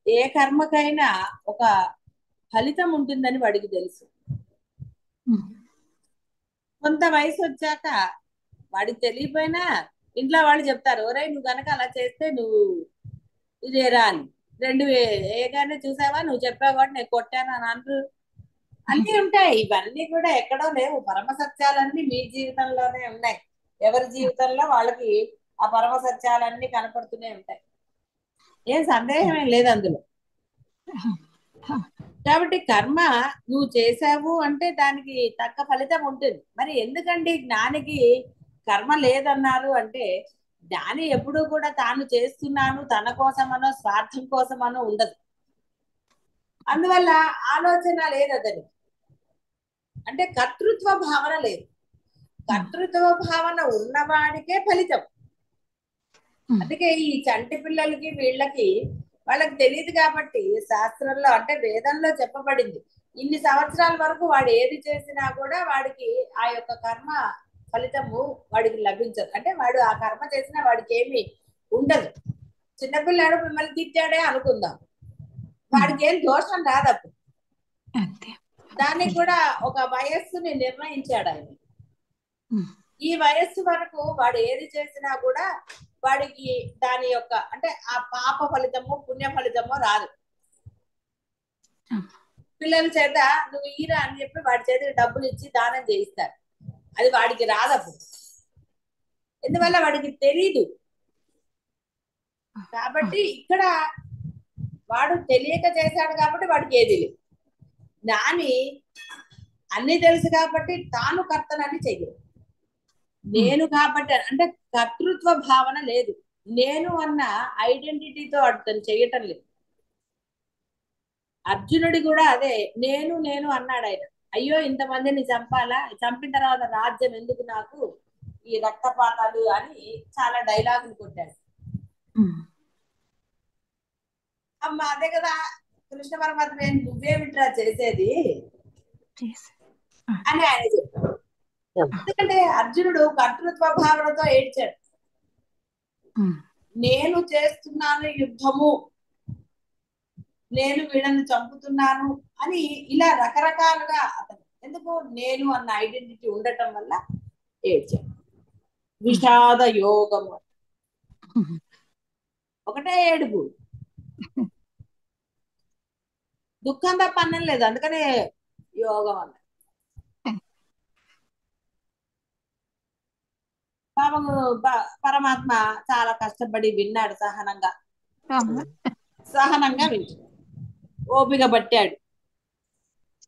ఏ కర్మకైనా ఒక ఫలితం ఉంటుందని వాడికి తెలుసు. కొంత వయసు వచ్చాక వాడికి తెలియపోయినా ఇంట్లో వాళ్ళు చెప్తారు, ఒరే నువ్వు కనుక అలా చేస్తే నువ్వు ఇదేరా అని. 2 ఏగానే చూసావా, నువ్వు చెప్పావు కాబట్టి నేను కొట్టాను అని అంటారు. అన్నీ ఉంటాయి. ఇవన్నీ కూడా ఎక్కడో లేవు, పరమ సత్యాలన్నీ మీ జీవితంలోనే ఉన్నాయి. ఎవరి జీవితంలో వాళ్ళకి ఆ పరమ సత్యాలన్నీ కనపడుతూనే ఉంటాయి. ఏం సందేహం ఏం లేదు అందులో. కాబట్టి కర్మ నువ్వు చేసావు అంటే దానికి తగ్గ ఫలితం ఉంటుంది. మరి ఎందుకండి జ్ఞానికి కర్మ లేదన్నారు అంటే, జ్ఞాని ఎప్పుడూ కూడా తాను చేస్తున్నాను తన కోసమనో స్వార్థం కోసమనో ఉండదు. అందువల్ల ఆలోచన లేదు అతనికి, అంటే కర్తృత్వ భావన లేదు. కర్తృత్వ భావన ఉన్నవాడికే ఫలితం. అందుకే ఈ చంటి పిల్లలకి వీళ్ళకి వాళ్ళకి తెలియదు కాబట్టి శాస్త్రంలో అంటే వేదంలో చెప్పబడింది, ఇన్ని సంవత్సరాల వరకు వాడు ఏది చేసినా కూడా వాడికి ఆ యొక్క కర్మ ఫలితము వాడికి లభించదు. అంటే వాడు ఆ కర్మ చేసినా వాడికి ఏమి ఉండదు. చిన్నపిల్లాడు మిమ్మల్ని తిట్టాడే అనుకుందాం, వాడికి ఏం దోషం రాదప్పుడు. దానికి కూడా ఒక వయస్సుని నిర్ణయించాడు ఆయన. ఈ వయస్సు వరకు వాడు ఏది చేసినా కూడా వాడికి దాని యొక్క అంటే ఆ పాప ఫలితమో పుణ్య ఫలితమో రాదు. పిల్లల చేత నువ్వు ఈరా అని చెప్పి వాడి చేతికి డబ్బులు ఇచ్చి దానం చేయిస్తారు, అది వాడికి రాదప్పుడు. ఎందువల్ల వాడికి తెలీదు. కాబట్టి ఇక్కడ వాడు తెలియక చేశాడు కాబట్టి వాడికి ఏది లేదు. జ్ఞాని అన్ని తెలుసు కాబట్టి తాను కర్తనని చెయ్యదు. నేను కాబట్టి అంటే కర్తృత్వ భావన లేదు. నేను అన్న ఐడెంటిటీతో అతను చేయటం లేదు. అర్జునుడి కూడా అదే నేను నేను అన్నాడు ఆయన. అయ్యో ఇంతమందిని చంపాలా, చంపిన తర్వాత రాజ్యం ఎందుకు నాకు, ఈ రక్తపాతాలు అని చాలా డైలాగులు కొట్టాడు. ఉమ్. అమ్మ అదే కదా కృష్ణ పరమాత్మ, నువ్వేమిట్రా చేసేది చేసి. అని ఆయన చెప్పాడు. ఎందుకంటే అర్జునుడు కర్తృత్వ భావనతో ఏడ్చాడు. ఉమ్. నేను చేస్తున్నాను యుద్ధము, నేను వీళ్ళని చంపుతున్నాను అని ఇలా రకరకాలుగా అతను, ఎందుకు నేను అన్న ఐడెంటిటీ ఉండటం వల్ల ఏడ్చాడు. విషాద యోగము ఉమ్. ఒకటే ఏడుపు, దుఃఖం తప్ప అన్నం లేదు, అందుకనే యోగం అన్న. పాపము పరమాత్మ చాలా కష్టపడి విన్నాడు, సహనంగా అవును. సహనంగా వింటాడు, ఓపిక పట్టాడు.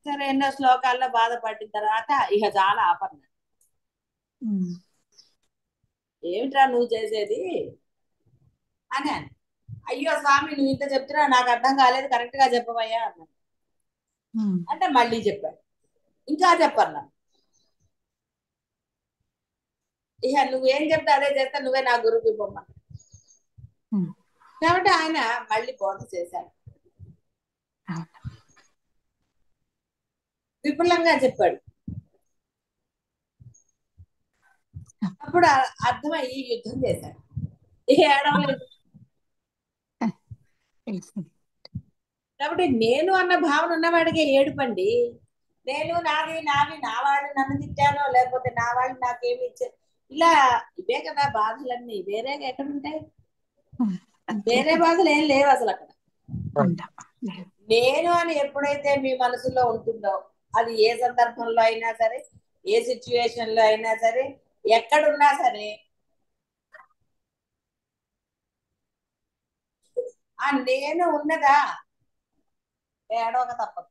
సరే ఎన్నో శ్లోకాల్లో బాధపడిన తర్వాత ఇక చాలా ఆపన్నాడు. ఉమ్. ఏమిట్రా నువ్వు చేసేది అని అని, అయ్యో స్వామి నువ్వు ఇంత చెప్తున్నా నాకు అర్థం కాలేదు, కరెక్ట్ గా చెప్పవయ్యా అన్నాడు. ఉమ్. అంటే మళ్ళీ చెప్పాడు, ఇంకా చెప్పన్నా, ఇక నువ్వేం చెప్తే అదే చేస్తా, నువ్వే నా గురువు బొమ్మ. ఉమ్. కాబట్టి ఆయన మళ్ళీ బోధ చేశాడు, అవును. విపులంగా చెప్పాడు. అప్పుడు అర్థమయ్యి యుద్ధం చేశాడు, ఇక ఏడవలేదు. తెలిసింది. కాబట్టి నేను అన్న భావన ఉన్నవాడికి ఏడుపండి. నేను నాది నాది, నా వాళ్ళు నన్ను తిట్టానో లేకపోతే నా వాళ్ళు నాకేమి ఇచ్చారు, ఇలా ఇవే కదా బాధలన్నీ, వేరేగా ఎక్కడ ఉంటాయి, ఉమ్. అంతే వేరే కదా. బాధలు ఏం లేవు అసలు అక్కడ. ఉండవు. లేవు. నేను అని ఎప్పుడైతే మీ మనసులో ఉంటుందో, అది ఏ సందర్భంలో అయినా సరే, ఏ సిచ్యువేషన్ లో అయినా సరే, ఎక్కడున్నా సరే, ఆ నేను ఉన్నదా ఏడవక తప్పదు.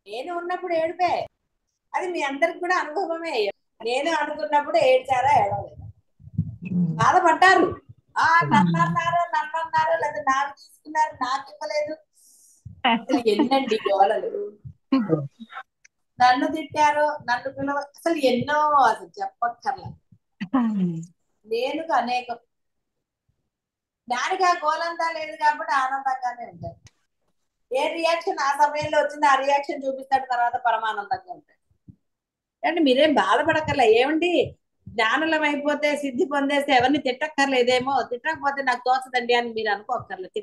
నేను ఉన్నప్పుడు ఏడిపే, అది మీ అందరికి కూడా అనుభవమే. నేను అనుకున్నప్పుడు ఏడ్చారా ఏడవలేదు, బాధపడ్డారు, నన్ను అన్నారు లేదా నాకు తీసుకున్నారు నాకు ఇవ్వలేదు, అసలు ఎన్నండి గోలలు, నన్ను తిట్టారు నన్ను పిలవ, అసలు ఎన్నో, అసలు చెప్పక్కర్లా. నేనుకు అనేకం, దానికి ఆ గోలంతా లేదు కాబట్టి ఆనందంగానే ఉంటాడు. ఏ రియాక్షన్ ఆ సమయంలో వచ్చిందో ఆ రియాక్షన్ చూపిస్తాడు, తర్వాత పరమానందంగా ఉంటాడు. అంటే మీరేం బాధపడక్కర్లే. ఏమండి జ్ఞానులం అయిపోతే సిద్ధి పొందేస్తే ఎవరిని తిట్టక్కర్లేదేమో, తిట్టకపోతే నాకు తోచదండి అని మీరు అనుకోక్కర్లేదు.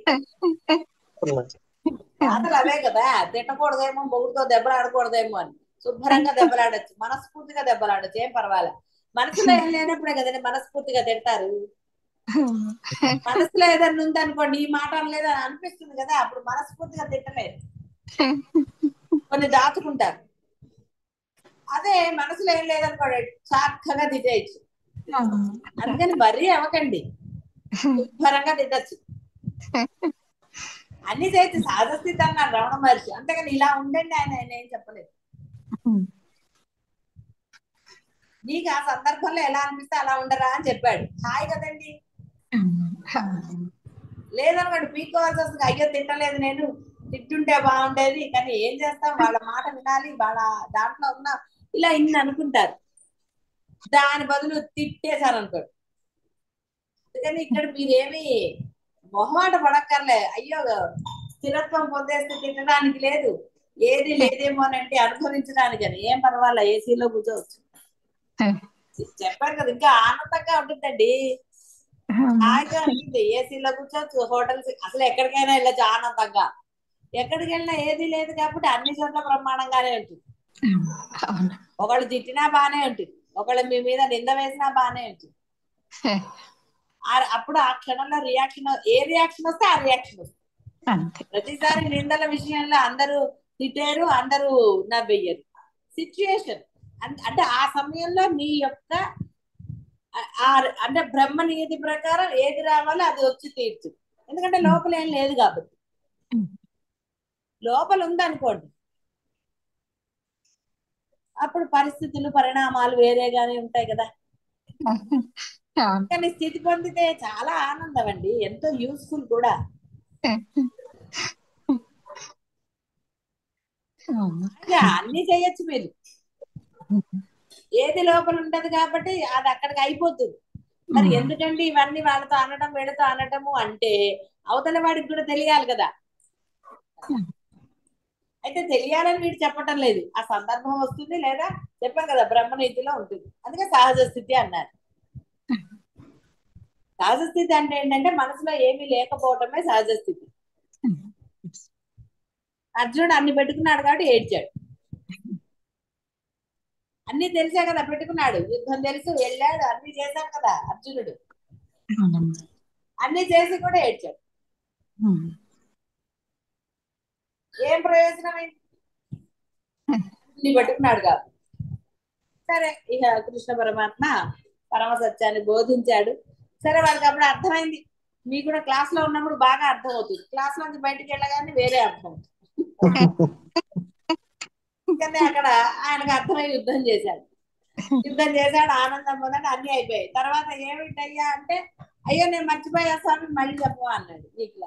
బాధలు అవే కదా, తిట్టకూడదేమో, మొగుడుతో దెబ్బలాడకూడదేమో అని, శుభ్రంగా దెబ్బలాడచ్చు, మనస్ఫూర్తిగా దెబ్బలాడచ్చు, ఏం పర్వాలే. మనసులో ఏం లేనప్పుడే కదండి మనస్ఫూర్తిగా తిడతారు. మనసులో ఏదైనా ఉంది అనుకోండి, ఈ మాట అనలేదు అని అనిపిస్తుంది కదా, అప్పుడు మనస్ఫూర్తిగా తిట్టలేదు, కొన్ని దాచుకుంటారు. అదే మనసులో ఏం లేదనుకోండి చక్కగా తిట్టేయచ్చు. అందుకని మరీ అవ్వకండి, శుభ్రంగా తిట్టచ్చు, అన్ని చేయొచ్చు, సహజ స్థితి అన్నారు రమణ మహర్షి, అంతేగాని ఇలా ఉండండి ఆయన ఏం చెప్పలేదు. నీకు ఆ సందర్భంలో ఎలా అనిపిస్తే అలా ఉండరా అని చెప్పాడు, హాయ్ కదండి. లేదనుకోండి పీక్కోవాల్సి వస్తుంది, అయ్యో తిట్టలేదు, నేను తిట్టుంటే బాగుండేది, కానీ ఏం చేస్తాం, వాళ్ళ మాట వినాలి, వాళ్ళ దాంట్లో ఉన్న ఇలా ఇన్ని అనుకుంటారు. దాని బదులు తిట్టేశారు అనుకోండి, అందుకని ఇక్కడ మీరేమి మొహమాట పడక్కర్లే, అయ్యో స్థిరత్వం పొందేస్తే తిట్టడానికి లేదు, ఏది లేదేమో అని అంటే అనుభవించడానికి అని, ఏం పర్వాలే ఏసీలో కూర్చోవచ్చు. చెప్పారు కదా, ఇంకా ఆనందంగా ఉంటుందండి, హాయిగా ఉంటుంది, ఏసీలో కూర్చోవచ్చు, హోటల్స్ అసలు ఎక్కడికైనా వెళ్ళచ్చు ఆనందంగా. ఎక్కడికి వెళ్ళినా ఏది లేదు కాబట్టి అన్ని చోట్ల బ్రహ్మాండంగానే ఉంటుంది. ఒకళ్ళు తిట్టినా బానే ఉంటుంది, ఒకళ్ళు మీ మీద నింద వేసినా బానే ఉంటుంది. అప్పుడు ఆ క్షణంలో రియాక్షన్, ఏ రియాక్షన్ వస్తే ఆ రియాక్షన్ వస్తుంది. ప్రతిసారి నిందల విషయంలో అందరూ తిట్టారు, అందరూ నవ్వెయ్యరు, సిచ్యుయేషన్ అంటే ఆ సమయంలో నీ యొక్క అంటే బ్రహ్మ నియతి ప్రకారం ఏది రావాలో అది వచ్చి తీర్చు, ఎందుకంటే లోపల ఏం లేదు కాబట్టి. లోపల ఉందనుకోండి అప్పుడు పరిస్థితులు పరిణామాలు వేరేగానే ఉంటాయి కదా. కానీ స్థితి పొందితే చాలా ఆనందం అండి, ఎంతో యూస్ఫుల్ కూడా. అవును. ఇక అన్ని చేయొచ్చు మీరు, ఏది లోపల ఉంటది కాబట్టి అది అక్కడికి అయిపోతుంది. మరి ఎందుకండి ఇవన్నీ వాళ్ళతో అనడం వీళ్ళతో అనటము అంటే అవతల వాడికి కూడా తెలియాలి కదా. అయితే తెలియాలని వీడు చెప్పటం లేదు, ఆ సందర్భం వస్తుంది, లేదా చెప్పాను కదా బ్రహ్మనీతిలో ఉంటుంది, అందుకే సహజ స్థితి అన్నారు. సహజ స్థితి అంటే ఏంటంటే మనసులో ఏమీ లేకపోవటమే సహజ స్థితి. అర్జునుడు అన్ని పెట్టుకున్నాడు కాబట్టి ఏడ్చాడు. అన్ని తెలిసే కదా పెట్టుకున్నాడు, యుద్ధం తెలుసు, వెళ్ళాడు, అన్ని చేశాడు కదా అర్జునుడు, అవునమ్మా. అన్ని చేసి కూడా ఏడ్చాడు. ఏం ప్రయోజనం అయింది, అన్ని పెట్టుకున్నాడు కాదు. సరే, ఇక కృష్ణ పరమాత్మ పరమ సత్యాన్ని బోధించాడు. సరే, వాళ్ళకి అప్పుడు అర్థమైంది. మీకు కూడా క్లాస్ లో ఉన్నప్పుడు బాగా అర్థం అవుతుంది, క్లాస్ నుంచి బయటికి వెళ్ళగానే వేరే అర్థం అవుతుంది. కానీ అక్కడ ఆయనకు అర్థమై యుద్ధం చేశాడు. యుద్ధం చేశాడు, ఆనందం పొందాడు, అన్ని అయిపోయాయి. తర్వాత ఏమిటయ్యా అంటే, అయ్యో నేను మర్చిపోయా స్వామి, మళ్ళీ చెప్పవా అన్నాడు. నీకు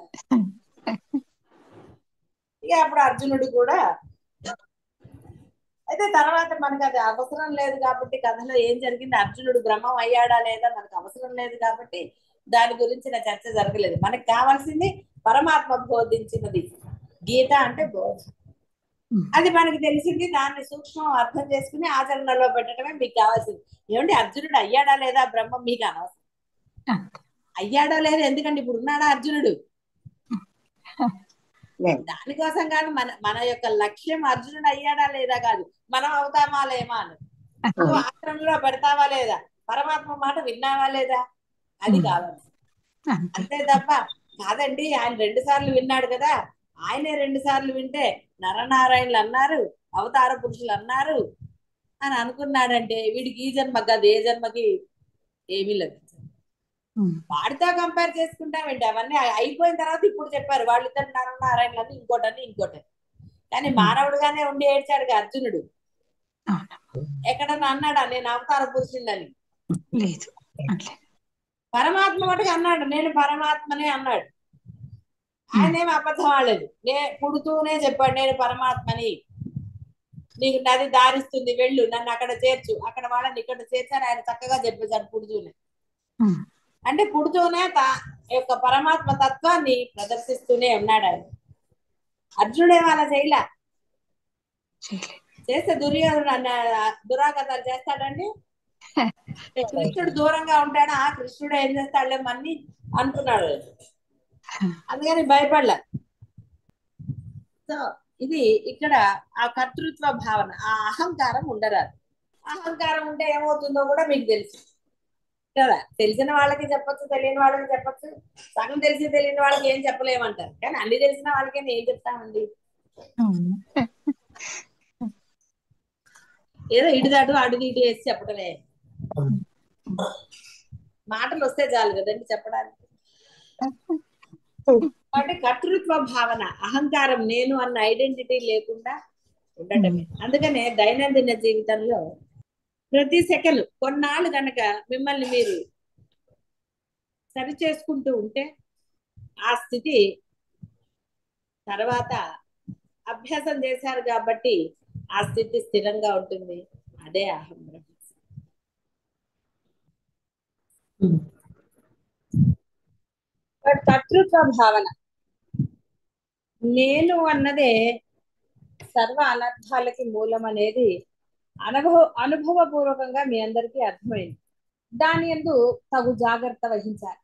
ఇక అప్పుడు అర్జునుడు కూడా, అయితే తర్వాత మనకు అది అవసరం లేదు కాబట్టి, కథలో ఏం జరిగింది, అర్జునుడు బ్రహ్మం అయ్యాడా లేదా మనకు అవసరం లేదు కాబట్టి దాని గురించిన చర్చ జరగలేదు. మనకు కావాల్సింది పరమాత్మ బోధించినది. గీత అంటే బోధ, అది మనకి తెలిసింది, దాన్ని సూక్ష్మం అర్థం చేసుకుని ఆచరణలో పెట్టడమే మీకు కావాల్సింది. ఏమంటే అర్జునుడు అయ్యాడా లేదా బ్రహ్మం మీకు అనవసరం. అయ్యాడా లేదా, ఎందుకంటే ఇప్పుడు ఉన్నాడా అర్జునుడు, దానికోసం కాదు. మన మన యొక్క లక్ష్యం అర్జునుడు అయ్యాడా లేదా కాదు, మనం అవుతామా లేమా అని. నువ్వు ఆచరణలో పెడతావా లేదా, పరమాత్మ మాట విన్నావా లేదా, అది కావాలి. అంతే తప్ప కాదండి ఆయన 2 సార్లు విన్నాడు కదా, ఆయనే 2 సార్లు వింటే నరనారాయణులు అన్నారు, అవతార పురుషులు అన్నారు అని అనుకున్నాడంటే వీడికి ఈ జన్మ కాదు ఏ జన్మకి ఏమీ లభించదు. వాడితో కంపేర్ చేసుకుంటామండి, అవన్నీ అయిపోయిన తర్వాత ఇప్పుడు చెప్పారు వాళ్ళిద్దరు నరనారాయణులు అని, ఇంకోటని ఇంకోటని. కానీ మానవుడుగానే ఉండి ఏడ్చాడు అర్జునుడు. ఎక్కడన్నా అన్నాడా నేను అవతార పురుషుడని? లేదు. పరమాత్మ మటుకు అన్నాడు, నేను పరమాత్మనే అన్నాడు. ఆయనేం అబద్ధం ఆడలేదు, పుడుతూనే చెప్పాడు నేను పరమాత్మని, నీకు నది దారిస్తుంది వెళ్ళు, నన్ను అక్కడ చేర్చు, అక్కడ వాళ్ళని ఇక్కడ చేర్చారు, ఆయన చక్కగా చెప్పేశాడు పుడుతూనే. అంటే పుడుతూనే యొక్క పరమాత్మ తత్వాన్ని ప్రదర్శిస్తూనే ఉన్నాడు ఆయన. అర్జునుడే వాళ్ళ చేయలే, చేస్తే దురాగతాలు చేస్తాడండి. కృష్ణుడు దూరంగా ఉంటాడు, ఆ కృష్ణుడు ఏం చేస్తాడులే మన్ని అనుకున్నాడు, అందుకని భయపడలే. సో ఇది ఇక్కడ ఆ కర్తృత్వ భావన, ఆ అహంకారం ఉండరాదు. అహంకారం ఉంటే ఏమవుతుందో కూడా మీకు తెలుసు కదా, తెలిసిన వాళ్ళకి చెప్పొచ్చు, తెలియని వాళ్ళకి చెప్పొచ్చు, సగం తెలిసి తెలియని వాళ్ళకి ఏం చెప్పలేమంటారు, కానీ అన్ని తెలిసిన వాళ్ళకి ఏం చెప్తామండి. ఏదో ఇటుదాటు అడుగు ఇటు వేసి చెప్పడమే, మాటలు వస్తే చాలు కదండి చెప్పడానికి. కాబట్టి కర్తృత్వ భావన, అహంకారం, నేను అన్న ఐడెంటిటీ లేకుండా ఉండటమే. అందుకనే దైనందిన జీవితంలో ప్రతి సెకండ్ కొన్నాళ్ళు కనుక మిమ్మల్ని మీరు సరి చేసుకుంటూ ఉంటే ఆ స్థితి తర్వాత అభ్యాసం చేశారు కాబట్టి ఆ స్థితి స్థిరంగా ఉంటుంది, అదే అహం బ్రహ్మ. కర్తృత్వ భావన, నేను అన్నదే సర్వ అనర్థాలకి మూలం అనేది అనుభవపూర్వకంగా మీ అందరికీ అర్థమైంది. దాని యందు తగు జాగ్రత్త వహించాలి.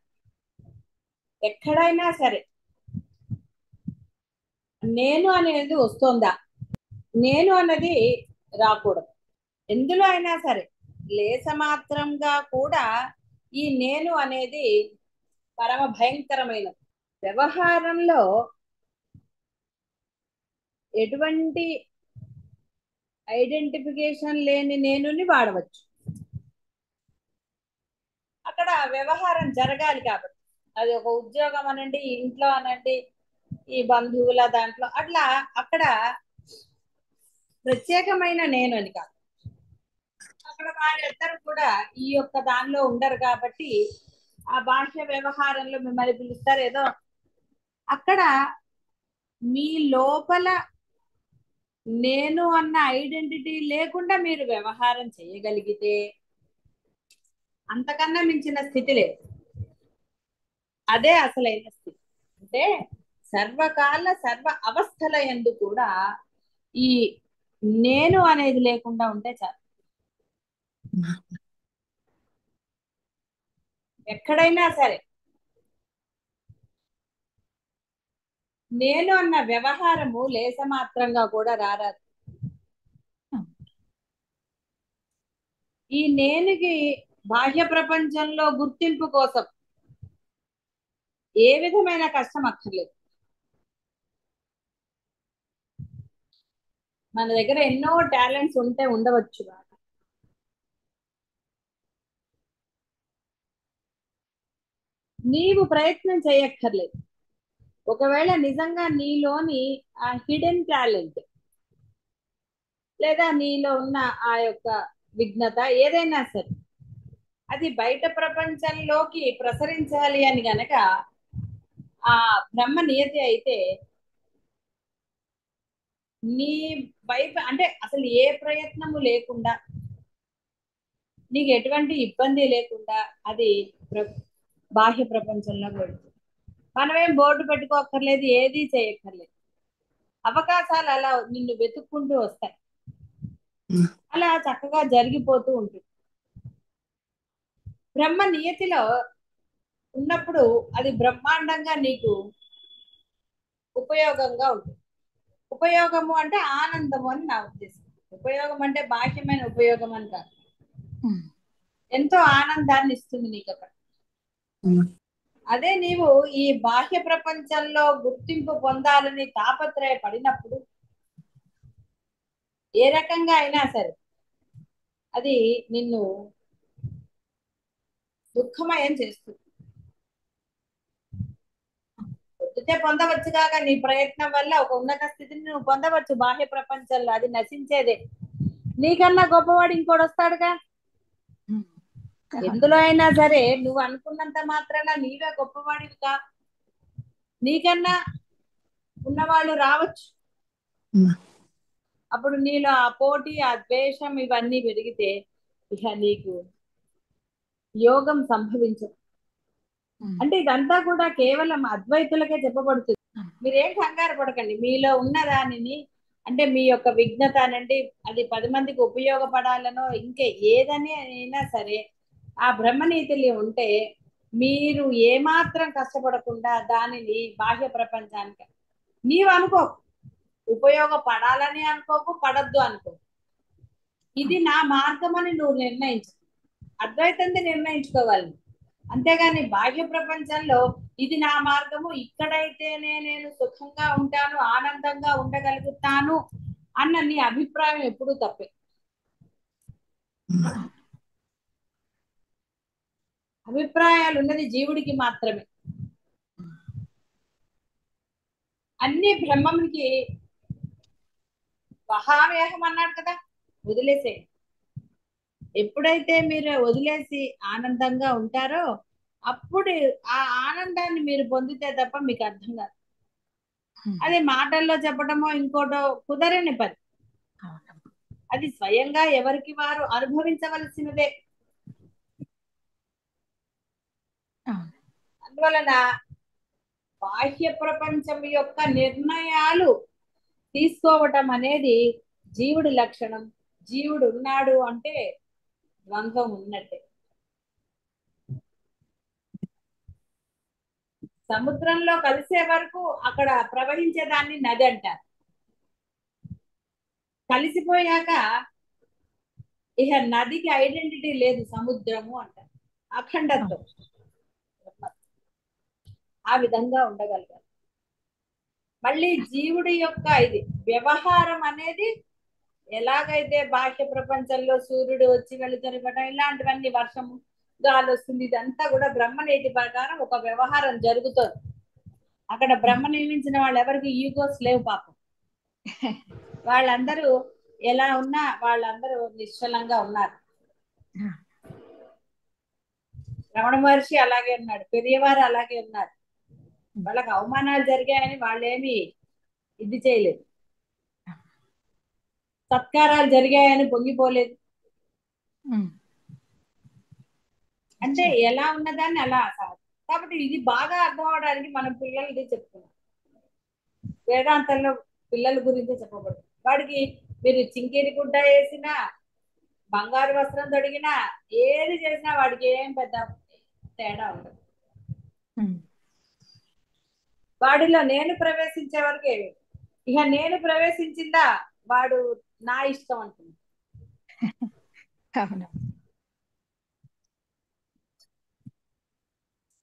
ఎక్కడైనా సరే నేను అనేది వస్తుందా, నేను అన్నది రాకూడదు. ఎందులో అయినా సరే లేసమాత్రంగా కూడా ఈ నేను అనేది పరమ భయంకరమైనది. వ్యవహారంలో ఎటువంటి ఐడెంటిఫికేషన్ లేని నేనుని వాడవచ్చు. అక్కడ వ్యవహారం జరగాలి కాబట్టి, అది ఒక ఉద్యోగం అనండి, ఇంట్లో అనండి, ఈ బంధువుల దాంట్లో అట్లా అక్కడ ప్రత్యేకమైన నేను అని కాదు. అక్కడ వారిద్దరు కూడా ఈ యొక్క దానిలో ఉండరు కాబట్టి ఆ బాహ్య వ్యవహారంలో మిమ్మల్ని పిలుస్తారు ఏదో, అక్కడ మీ లోపల నేను అన్న ఐడెంటిటీ లేకుండా మీరు వ్యవహారం చేయగలిగితే అంతకన్నా మించిన స్థితి లేదు. అదే అసలైన స్థితి. అంటే సర్వకాల సర్వ అవస్థల యందు కూడా ఈ నేను అనేది లేకుండా ఉంటే చాలు. ఎక్కడైనా సరే నేను అన్న వ్యవహారము లేసమాత్రంగా కూడా రారాదు. ఈ నేనుకి బాహ్య ప్రపంచంలో గుర్తింపు కోసం ఏ విధమైన కష్టం అక్కర్లేదు. మన దగ్గర ఎన్నో టాలెంట్స్ ఉంటే ఉండవచ్చు, నీవు ప్రయత్నం చేయక్కర్లేదు. ఒకవేళ నిజంగా నీలోని ఆ హిడెన్ టాలెంట్ లేదా నీలో ఉన్న ఆ యొక్క విఘ్నత ఏదైనా సరే అది బయట ప్రపంచంలోకి ప్రసరించాలి అని గనక ఆ బ్రహ్మ నియతి అయితే నీ వైపు అంటే అసలు ఏ ప్రయత్నము లేకుండా నీకు ఎటువంటి ఇబ్బంది లేకుండా అది బాహ్య ప్రపంచంలో పెడుతుంది. మనమేం బోర్డు పెట్టుకోక్కర్లేదు, ఏది చేయక్కర్లేదు. అవకాశాలు అలా నిన్ను వెతుక్కుంటూ వస్తాయి. అలా చక్కగా జరిగిపోతూ ఉంటుంది. బ్రహ్మ నియతిలో ఉన్నప్పుడు అది బ్రహ్మాండంగా నీకు ఉపయోగంగా ఉంటుంది. ఉపయోగము అంటే ఆనందము అని నా ఉద్దేశం. ఉపయోగం అంటే బాహ్యమైన ఉపయోగం అని కాదు, ఎంతో ఆనందాన్ని ఇస్తుంది నీకు అక్కడ. అదే నీవు ఈ బాహ్య ప్రపంచంలో గుర్తింపు పొందాలని తాపత్రయపడినప్పుడు ఏ రకంగా అయినా సరే అది నిన్ను దుఃఖమయం చేస్తుంది. పొద్దుటే పొందవచ్చు కాక నీ ప్రయత్నం వల్ల ఒక ఉన్నత స్థితిని నువ్వు పొందవచ్చు బాహ్య ప్రపంచంలో, అది నశించేదే. నీకన్నా గొప్పవాడు ఇంకోటి వస్తాడుగా. ఎందులో అయినా సరే నువ్వు అనుకున్నంత మాత్రాన నీవే గొప్పవాడివి కా, నీకన్నా ఉన్నవాళ్ళు రావచ్చు. అప్పుడు నీలో ఆ పోటీ, ఆ ద్వేషం ఇవన్నీ పెరిగితే ఇక నీకు యోగం సంభవించదు. అంటే ఇదంతా కూడా కేవలం అద్వైతులకే చెప్పబడుతుంది. మీరేం కంగారు పడకండి. మీలో ఉన్న దానిని అంటే మీ యొక్క విఘ్నత అనండి, అది 10 మందికి ఉపయోగపడాలనో ఇంకే ఏదని అయినా సరే ఆ బ్రహ్మనీతిలో ఉంటే మీరు ఏమాత్రం కష్టపడకుండా దానిని బాహ్య ప్రపంచానికి నీవు అనుకో, ఉపయోగపడాలని అనుకోకు, పడద్దు అనుకో. ఇది నా మార్గం అని నువ్వు నిర్ణయించు. అద్వైతంది నిర్ణయించుకోవాలి. అంతేగాని బాహ్య ప్రపంచంలో ఇది నా మార్గము, ఇక్కడైతేనే నేను సుఖంగా ఉంటాను, ఆనందంగా ఉండగలుగుతాను అన్న నీ అభిప్రాయం ఎప్పుడూ తప్పే. అభిప్రాయాలు ఉన్నది జీవుడికి మాత్రమే. అన్ని బ్రహ్మంకి మహావేహం అన్నాడు కదా, వదిలేసే. ఎప్పుడైతే మీరు వదిలేసి ఆనందంగా ఉంటారో అప్పుడు ఆ ఆనందాన్ని మీరు పొందితే తప్ప మీకు అర్థం కాదు. అది మాటల్లో చెప్పడమో ఇంకోటో కుదరని పని. అది స్వయంగా ఎవరికి వారు అనుభవించవలసినదే. అందువలన బాహ్య ప్రపంచం యొక్క నిర్ణయాలు తీసుకోవటం అనేది జీవుడి లక్షణం. జీవుడు ఉన్నాడు అంటే ద్వంద్వం ఉన్నట్టే. సముద్రంలో కలిసే వరకు అక్కడ ప్రవహించేదాన్ని నది అంటారు. కలిసిపోయాక ఇక నదికి ఐడెంటిటీ లేదు, సముద్రము అంటారు. అఖండత్వం. ఆ విధంగా ఉండగలగాలి. మళ్ళీ జీవుడి యొక్క ఇది వ్యవహారం అనేది ఎలాగైతే బాహ్య ప్రపంచంలో సూర్యుడు వచ్చి వెళుతనివ్వడం ఇలాంటివన్నీ, వర్షము గాలి వస్తుంది, ఇదంతా కూడా బ్రహ్మనీతి ప్రకారం ఒక వ్యవహారం జరుగుతుంది. అక్కడ బ్రహ్మ నియమించిన వాళ్ళు ఎవరికి ఈగోస్ లేవు పాపం. వాళ్ళందరూ ఎలా ఉన్నా వాళ్ళందరూ నిశ్చలంగా ఉన్నారు. రమణ మహర్షి అలాగే ఉన్నాడు, పెరియవారు అలాగే ఉన్నారు. వాళ్ళకి అవమానాలు జరిగాయని వాళ్ళేమి ఇది చేయలేదు. సత్కారాలు జరిగాయని పొంగిపోలేదు. ఉమ్. అంటే ఎలా ఉన్నదాన్ని అలా కాబట్టి ఇది బాగా అర్థం అవడానికి మనం పిల్లలది చెప్తున్నాం. వేదాంతంలో పిల్లల గురించి చెప్పబడుతుంది. వాడికి మీరు చింకిరి గుడ్డ వేసినా, బంగారు వస్త్రం తొడిగినా, ఏది చేసినా వాడికి ఏం పెద్ద తేడా ఉండదు. ఉమ్. వాడిలో నేను ప్రవేశించే వరకు ఏమి, ఇక నేను ప్రవేశించిందా వాడు నా ఇష్టం అంటుంది. అవును.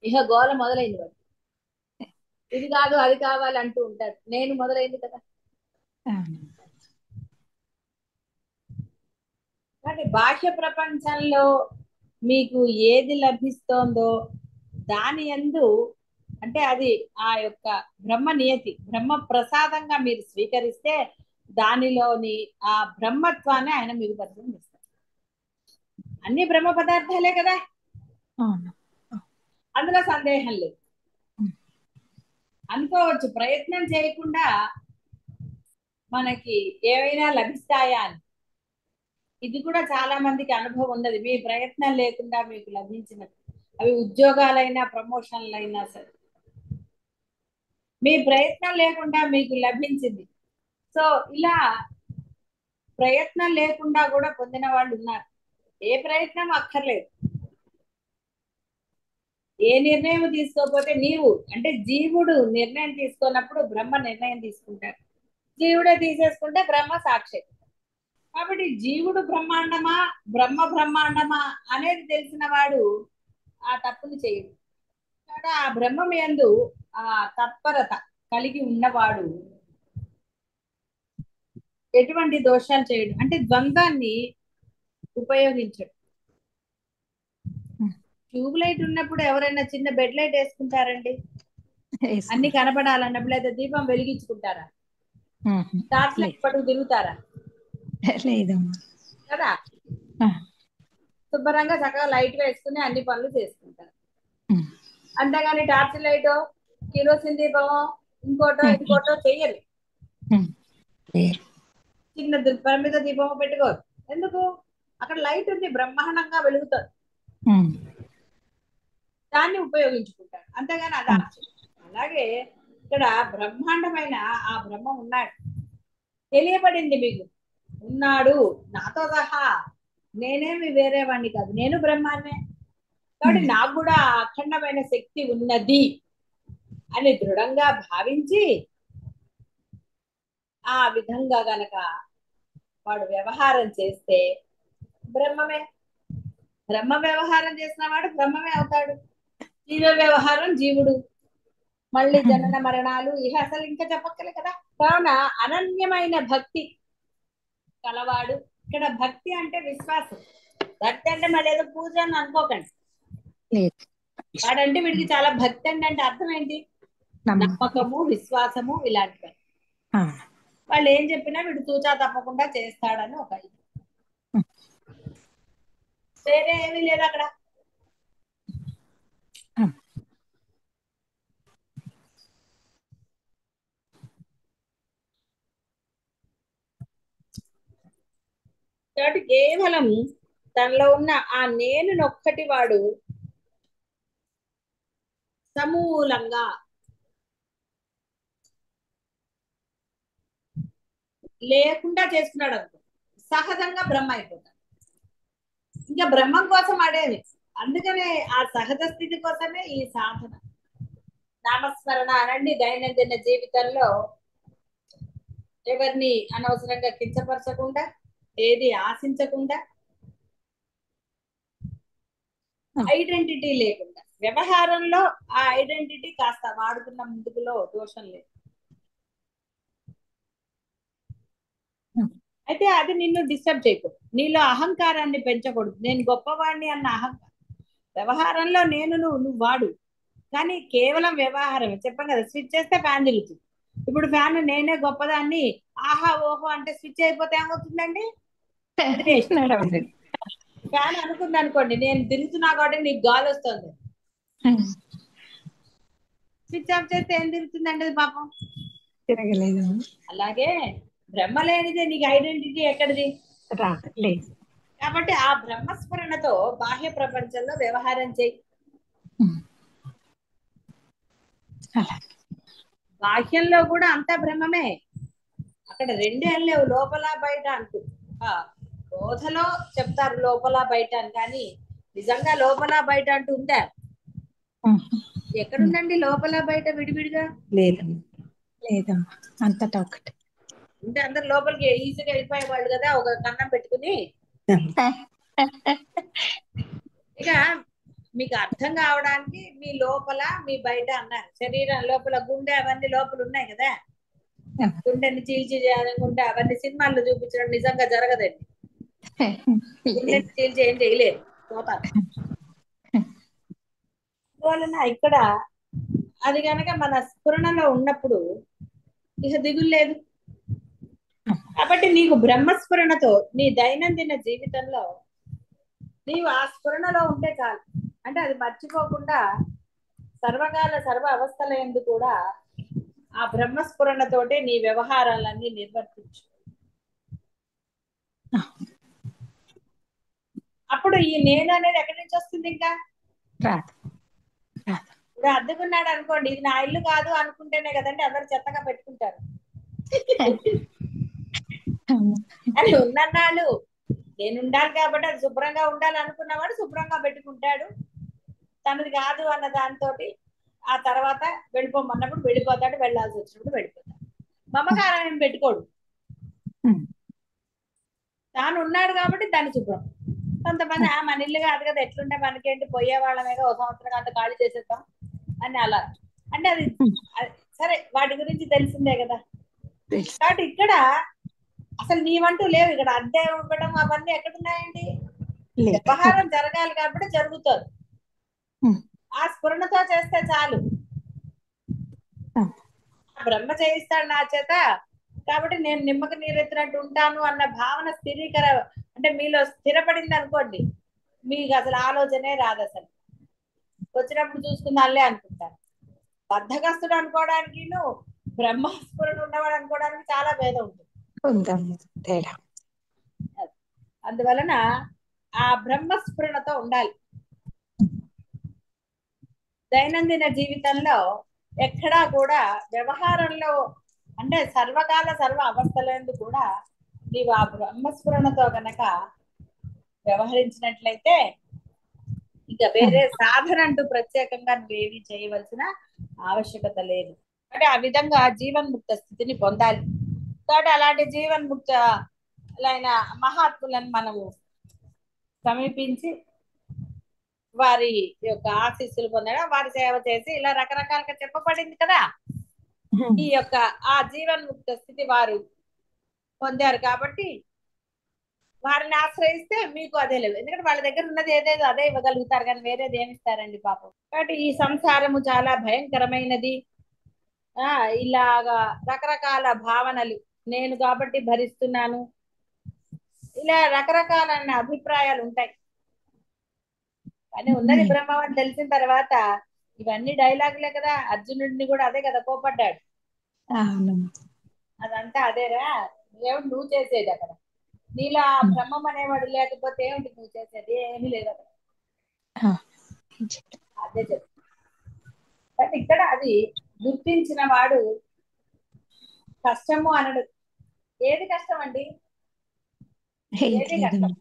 ఇక గోల మొదలైంది వాడు. ఇది కాదు అది కావాలి అంటూ ఉంటాడు. నేను మొదలైంది కదా. అవును. కానీ బాహ్య ప్రపంచంలో మీకు ఏది లభిస్తోందో దాని యందు అంటే అది ఆ యొక్క బ్రహ్మ నియతి, బ్రహ్మ ప్రసాదంగా మీరు స్వీకరిస్తే దానిలోని ఆ బ్రహ్మత్వాన్ని ఆయన మీకు పరిచయం చేస్తారు. అన్ని బ్రహ్మ పదార్థాలే కదా, అవును. అందులో సందేహం లేదు. ఉమ్. అనుకోవచ్చు ప్రయత్నం చేయకుండా మనకి ఏమైనా లభిస్తాయా అని. ఇది కూడా చాలా మందికి అనుభవం ఉన్నది. మీ ప్రయత్నం లేకుండా మీకు లభించినట్టు, అవి ఉద్యోగాలైనా ప్రమోషన్లైనా సరే మీ ప్రయత్నం లేకుండా మీకు లభించింది. సో ఇలా ప్రయత్నం లేకుండా కూడా పొందిన వాళ్ళు ఉన్నారు. ఏ ప్రయత్నం అక్కర్లేదు. ఏ నిర్ణయం తీసుకోకపోతే నీవు అంటే జీవుడు నిర్ణయం తీసుకున్నప్పుడు బ్రహ్మ నిర్ణయం తీసుకుంటాడు. జీవుడే తీసేసుకుంటే బ్రహ్మ సాక్షి. కాబట్టి జీవుడు బ్రహ్మాండమా బ్రహ్మ బ్రహ్మాండమా అనేది తెలిసిన వాడు ఆ తప్పును చేయడు. కాబట్టి ఆ బ్రహ్మం యందు ఆ తత్పరత కలిగి ఉన్నవాడు ఎటువంటి దోషాలు చేయడు. అంటే ద్వంద్వాన్ని ఉపయోగించడు. ఉమ్. ట్యూబ్ లైట్ ఉన్నప్పుడు ఎవరైనా చిన్న బెడ్ లైట్ వేసుకుంటారండి? అన్ని వేసుకుంటా. కనపడాలన్నప్పుడు లేదా దీపం వెలిగించుకుంటారా? ఉహు. టార్చ్ లైట్ లేదు. పట్టుకు తిరుగుతారా? లేదమ్మా. కదా. ఆ. శుభ్రంగా చక్కగా లైట్ వేసుకుని అన్ని పనులు చేసుకుంటారు. ఉమ్. అంతేగాని టార్చ్ లైట్, కిరోసిన్ దీపమో ఇంకోటో ఉమ్. ఇంకోటో చెయ్యరు. ఉమ్. లేరు. చిన్న పరిమిత దీపమో పెట్టుకోరు. ఎందుకు? అక్కడ లైట్ ఉంది, బ్రహ్మాండంగా వెలుగుతుంది, ఉమ్. దాన్ని ఉపయోగించుకుంటారు. అంతేగాని అది ఉమ్. ఆశ్చర్యం. అలాగే ఇక్కడ బ్రహ్మాండమైన ఆ బ్రహ్మ ఉన్నాడు, తెలియబడింది మీకు, ఉన్నాడు నాతో సహా. నేనేమి వేరే వాడిని కాదు, నేను బ్రహ్మాన్నే. కాబట్టి ఉమ్. నాకు కూడా ఆ అఖండమైన శక్తి ఉన్నది అని దృఢంగా భావించి ఆ విధంగా గనక వాడు వ్యవహారం చేస్తే బ్రహ్మమే. బ్రహ్మ వ్యవహారం చేసిన వాడు బ్రహ్మమే అవుతాడు. జీవ వ్యవహారం జీవుడు. మళ్ళీ జనన మరణాలు ఇహ అసలు ఇంకా చెప్పక్కలే కదా. కావున అనన్యమైన భక్తి కలవాడు. ఇక్కడ భక్తి అంటే విశ్వాసం. భక్తి అంటే మళ్ళీ ఏదో పూజ అని అనుకోకండి. లేదు. వాడంటే వీడికి చాలా భక్తి అండి అంటే అర్థం ఏంటి? నమ్మకము, విశ్వాసము ఇలాంటివి. అవును. వాళ్ళు ఏం చెప్పినా వీడు తూచా తప్పకుండా చేస్తాడని ఒక ఇది. ఉమ్. వేరే ఏమీ లేదు అక్కడ. ఉమ్. కాబట్టి కేవలం తనలో ఉన్న ఆ నేను నొక్కటి వాడు సమూలంగా లేకుండా చేసుకున్నాడు అనుకో, సహజంగా బ్రహ్మ అయిపోతాడు. ఇంకా బ్రహ్మం కోసం అడేది. అందుకనే ఆ సహజ స్థితి కోసమే ఈ సాధన. నామస్మరణ అనండి. దైనందిన జీవితంలో ఎవరిని అనవసరంగా కించపరచకుండా, ఏది ఆశించకుండా, ఐడెంటిటీ లేకుండా, వ్యవహారంలో ఆ ఐడెంటిటీ కాస్త వాడుకున్న ముందుకులో దోషం లేదు. ఉమ్. అయితే అది నిన్ను డిస్టర్బ్ చేయకూడదు. నీలో అహంకారాన్ని పెంచకూడదు. నేను గొప్పవాడిని అన్న అహంకారం. వ్యవహారంలో నేను నువ్వు వాడు, కానీ కేవలం వ్యవహారం. చెప్పాను కదా, స్విచ్ చేస్తే ఫ్యాన్ తిరుగుతుంది. ఇప్పుడు ఫ్యాన్ నేనే గొప్పదాన్ని ఆహా ఓహో అంటే స్విచ్ అయిపోతే ఏమవుతుందండి? అది వేస్ట్. నడవదు. ఫ్యాన్ అనుకుంది అనుకోండి, నేను తిరుగుతున్నా కాబట్టి నీకు గాలి వస్తుంది, ఉమ్. స్విచ్ ఆఫ్ చేస్తే ఏం తిరుగుతుందండి అది పాపం. తిరగలేదు. అలాగే బ్రహ్మ లేనిదే నీకు ఐడెంటిటీ ఎక్కడిది? రాదు, లేదు. కాబట్టి ఆ బ్రహ్మస్మరణతో బాహ్య ప్రపంచంలో వ్యవహారం చేయి. ఉమ్, అలాగే. బాహ్యంలో కూడా అంతా బ్రహ్మమే. అక్కడ రెండే లేవు, లోపల బయట అంటూ. ఆ బోధలో చెప్తారు లోపల బయట అని, కానీ నిజంగా లోపల బయట అంటూ ఉందా? ఉమ్, ఉమ్, ఎక్కడుందండి లోపల బయట విడివిడిగా? లేదమ్మా, లేదమ్మా, అంతటా ఒకటి. ఉంటే అందరు లోపలికి ఈజీగా వెళ్ళిపోయేవాళ్ళు కదా, ఒక కన్నం పెట్టుకుని. ఇక మీకు అర్థం కావడానికి మీ లోపల మీ బయట అన్నారు. శరీరం లోపల గుండె అవన్నీ లోపల ఉన్నాయి కదా. గుండెని చీల్చి చేయాలనుకుంటే అవన్నీ సినిమాల్లో చూపించడం నిజంగా జరగదండి. గుండెని చీల్చి ఏం చేయలేరు, పోతారు. అందువలన ఇక్కడ అది కనుక మన స్ఫురణలో ఉన్నప్పుడు ఇక దిగులు లేదు. కాబట్టి నీకు బ్రహ్మస్ఫురణతో నీ దైనందిన జీవితంలో నీవు ఆ స్ఫురణలో ఉంటే చాలు. అంటే అది మర్చిపోకుండా సర్వకాల సర్వ అవస్థల యందు కూడా ఆ బ్రహ్మస్ఫురణతోటే నీ వ్యవహారాలన్నీ నిర్వర్తించు. అప్పుడు ఈ నేను అనేది ఎక్కడి నుంచి వస్తుంది? ఇంకా రాదు, రాదు. ఇప్పుడు అద్దెకున్నాడు అనుకోండి, ఇది నా ఇల్లు కాదు అనుకుంటేనే కదండి అందరు చెత్తగా పెట్టుకుంటారు. అని ఉన్నన్నాళ్ళు నేను ఉండాలి కాబట్టి అది శుభ్రంగా ఉండాలి అనుకున్నవాడు శుభ్రంగా పెట్టుకుంటాడు. తనది కాదు అన్న దాంతో ఆ తర్వాత వెళ్ళిపోమన్నప్పుడు వెళ్ళిపోతాడు, వెళ్ళాల్సి వచ్చినప్పుడు వెళ్ళిపోతాడు. మమకారం ఏం పెట్టుకోడు. తాను ఉన్నాడు కాబట్టి దాన్ని శుభ్రం. కొంతమంది మన ఇల్లు కాదు కదా, ఎట్లుంటే మనకేంటి, పోయే వాళ్ళమేగా, ఒక సంవత్సరం అంతా ఖాళీ చేసేద్దాం అని అలా. అంటే అది సరే, వాటి గురించి తెలిసిందే కదా. కాబట్టి ఇక్కడ అసలు నీవంటూ లేవు. ఇక్కడ అద్దె ఇవ్వడం అవన్నీ ఎక్కడున్నాయండి? వ్యవహారం జరగాలి కాబట్టి జరుగుతుంది. ఆ స్ఫురణతో చేస్తే చాలు. బ్రహ్మ చేయిస్తాడు నా చేత, కాబట్టి నేను నిమ్మకు నీరెత్తినట్టు ఉంటాను అన్న భావన అంటే మీలో స్థిరపడింది అనుకోండి, మీకు అసలు ఆలోచనే రాదు. అసలు వచ్చినప్పుడు చూసుకుందాంలే అనుకుంటాను. బద్ధకస్తుడు అనుకోవడానికి బ్రహ్మస్ఫురణ ఉన్నవాడు అనుకోవడానికి చాలా భేదం ఉంటుంది. తేడా. అందువలన ఆ బ్రహ్మస్ఫురణతో ఉండాలి. దైనందిన జీవితంలో ఎక్కడా కూడా వ్యవహారంలో అంటే సర్వకాల సర్వ అవస్థలందు కూడా నీవు ఆ బ్రహ్మస్ఫురణతో గనక వ్యవహరించినట్లయితే ఇక వేరే సాధన అంటూ ప్రత్యేకంగా నువ్వేమీ చేయవలసిన ఆవశ్యకత లేదు. అంటే ఆ విధంగా జీవన్ముక్త స్థితిని పొందాలి. కాబట్టి అలాంటి జీవన్ముక్తులైన మహాత్ములను మనము సమీపించి వారి యొక్క ఆశీస్సులు పొందడం, వారి సేవ చేసి ఇలా రకరకాలుగా చెప్పబడింది కదా. ఈ యొక్క ఆ జీవన్ముక్త స్థితి వారు పొందారు కాబట్టి వారిని ఆశ్రయిస్తే మీకు అదే లేదు. ఎందుకంటే వాళ్ళ దగ్గర ఉన్నది ఏదేదో అదే ఇవ్వగలుగుతారు, కానీ వేరేది ఏమి ఇస్తారండి పాపం. కాబట్టి ఈ సంసారము చాలా భయంకరమైనది. ఇలాగా రకరకాల భావనలు, నేను కాబట్టి భరిస్తున్నాను, ఇలా రకరకాలైన అభిప్రాయాలు ఉంటాయి. కానీ ఉన్నది బ్రహ్మం అని తెలిసిన తర్వాత ఇవన్నీ డైలాగులే కదా. అర్జునుడిని కూడా అదే కదా కోపడ్డాడు. అదంతా అదేరా, ఏమిటి నువ్వు చేసేది అక్కడ? నీలో ఆ బ్రహ్మం అనేవాడు లేకపోతే ఏమిటి నువ్వు చేసేది? ఏమీ లేదు అక్కడ. అదే చెప్తా. బట్ ఇక్కడ అది గుర్తించిన వాడు కష్టము అనడు. ఏది కష్టం అండి? ఏది కష్టం?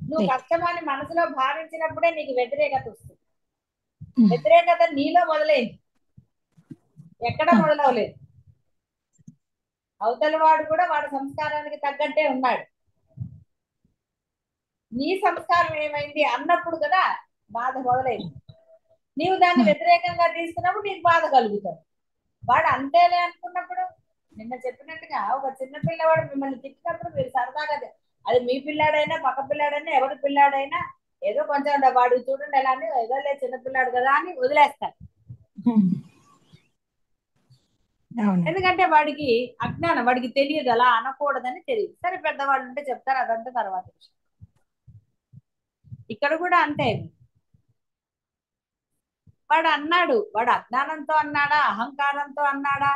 నువ్వు కష్టం అని మనసులో భావించినప్పుడే నీకు వ్యతిరేకత వస్తుంది. వ్యతిరేకత నీలో మొదలైంది, ఎక్కడ మొదలవలేదు. అవతల వాడు కూడా వాడి సంస్కారానికి తగ్గట్టే ఉన్నాడు. నీ సంస్కారం ఏమైంది అన్నప్పుడు కదా బాధ మొదలైంది. నీవు దాన్ని వ్యతిరేకంగా తీసుకున్నప్పుడు నీకు బాధ కలుగుతుంది. వాడు అంతేలే అనుకున్నప్పుడు, నిన్న చెప్పినట్టుగా ఒక చిన్న పిల్లవాడు మిమ్మల్ని తిట్టినప్పుడు మీరు సరదాగా, అది మీ పిల్లాడైనా పక్క పిల్లాడైనా ఎవరి పిల్లాడైనా ఏదో కొంచెం వాడు చూడండి ఎలా అని ఏదో లేదు చిన్న పిల్లాడు కదా అని వదిలేస్తారు. ఎందుకంటే వాడికి అజ్ఞానం, వాడికి తెలియదు అలా అనకూడదని తెలియదు. సరే పెద్దవాళ్ళు ఉంటే చెప్తారు, అదంతా తర్వాత విషయం. ఇక్కడ కూడా అంతే. వాడు అన్నాడు, వాడు అజ్ఞానంతో అన్నాడా, అహంకారంతో అన్నాడా,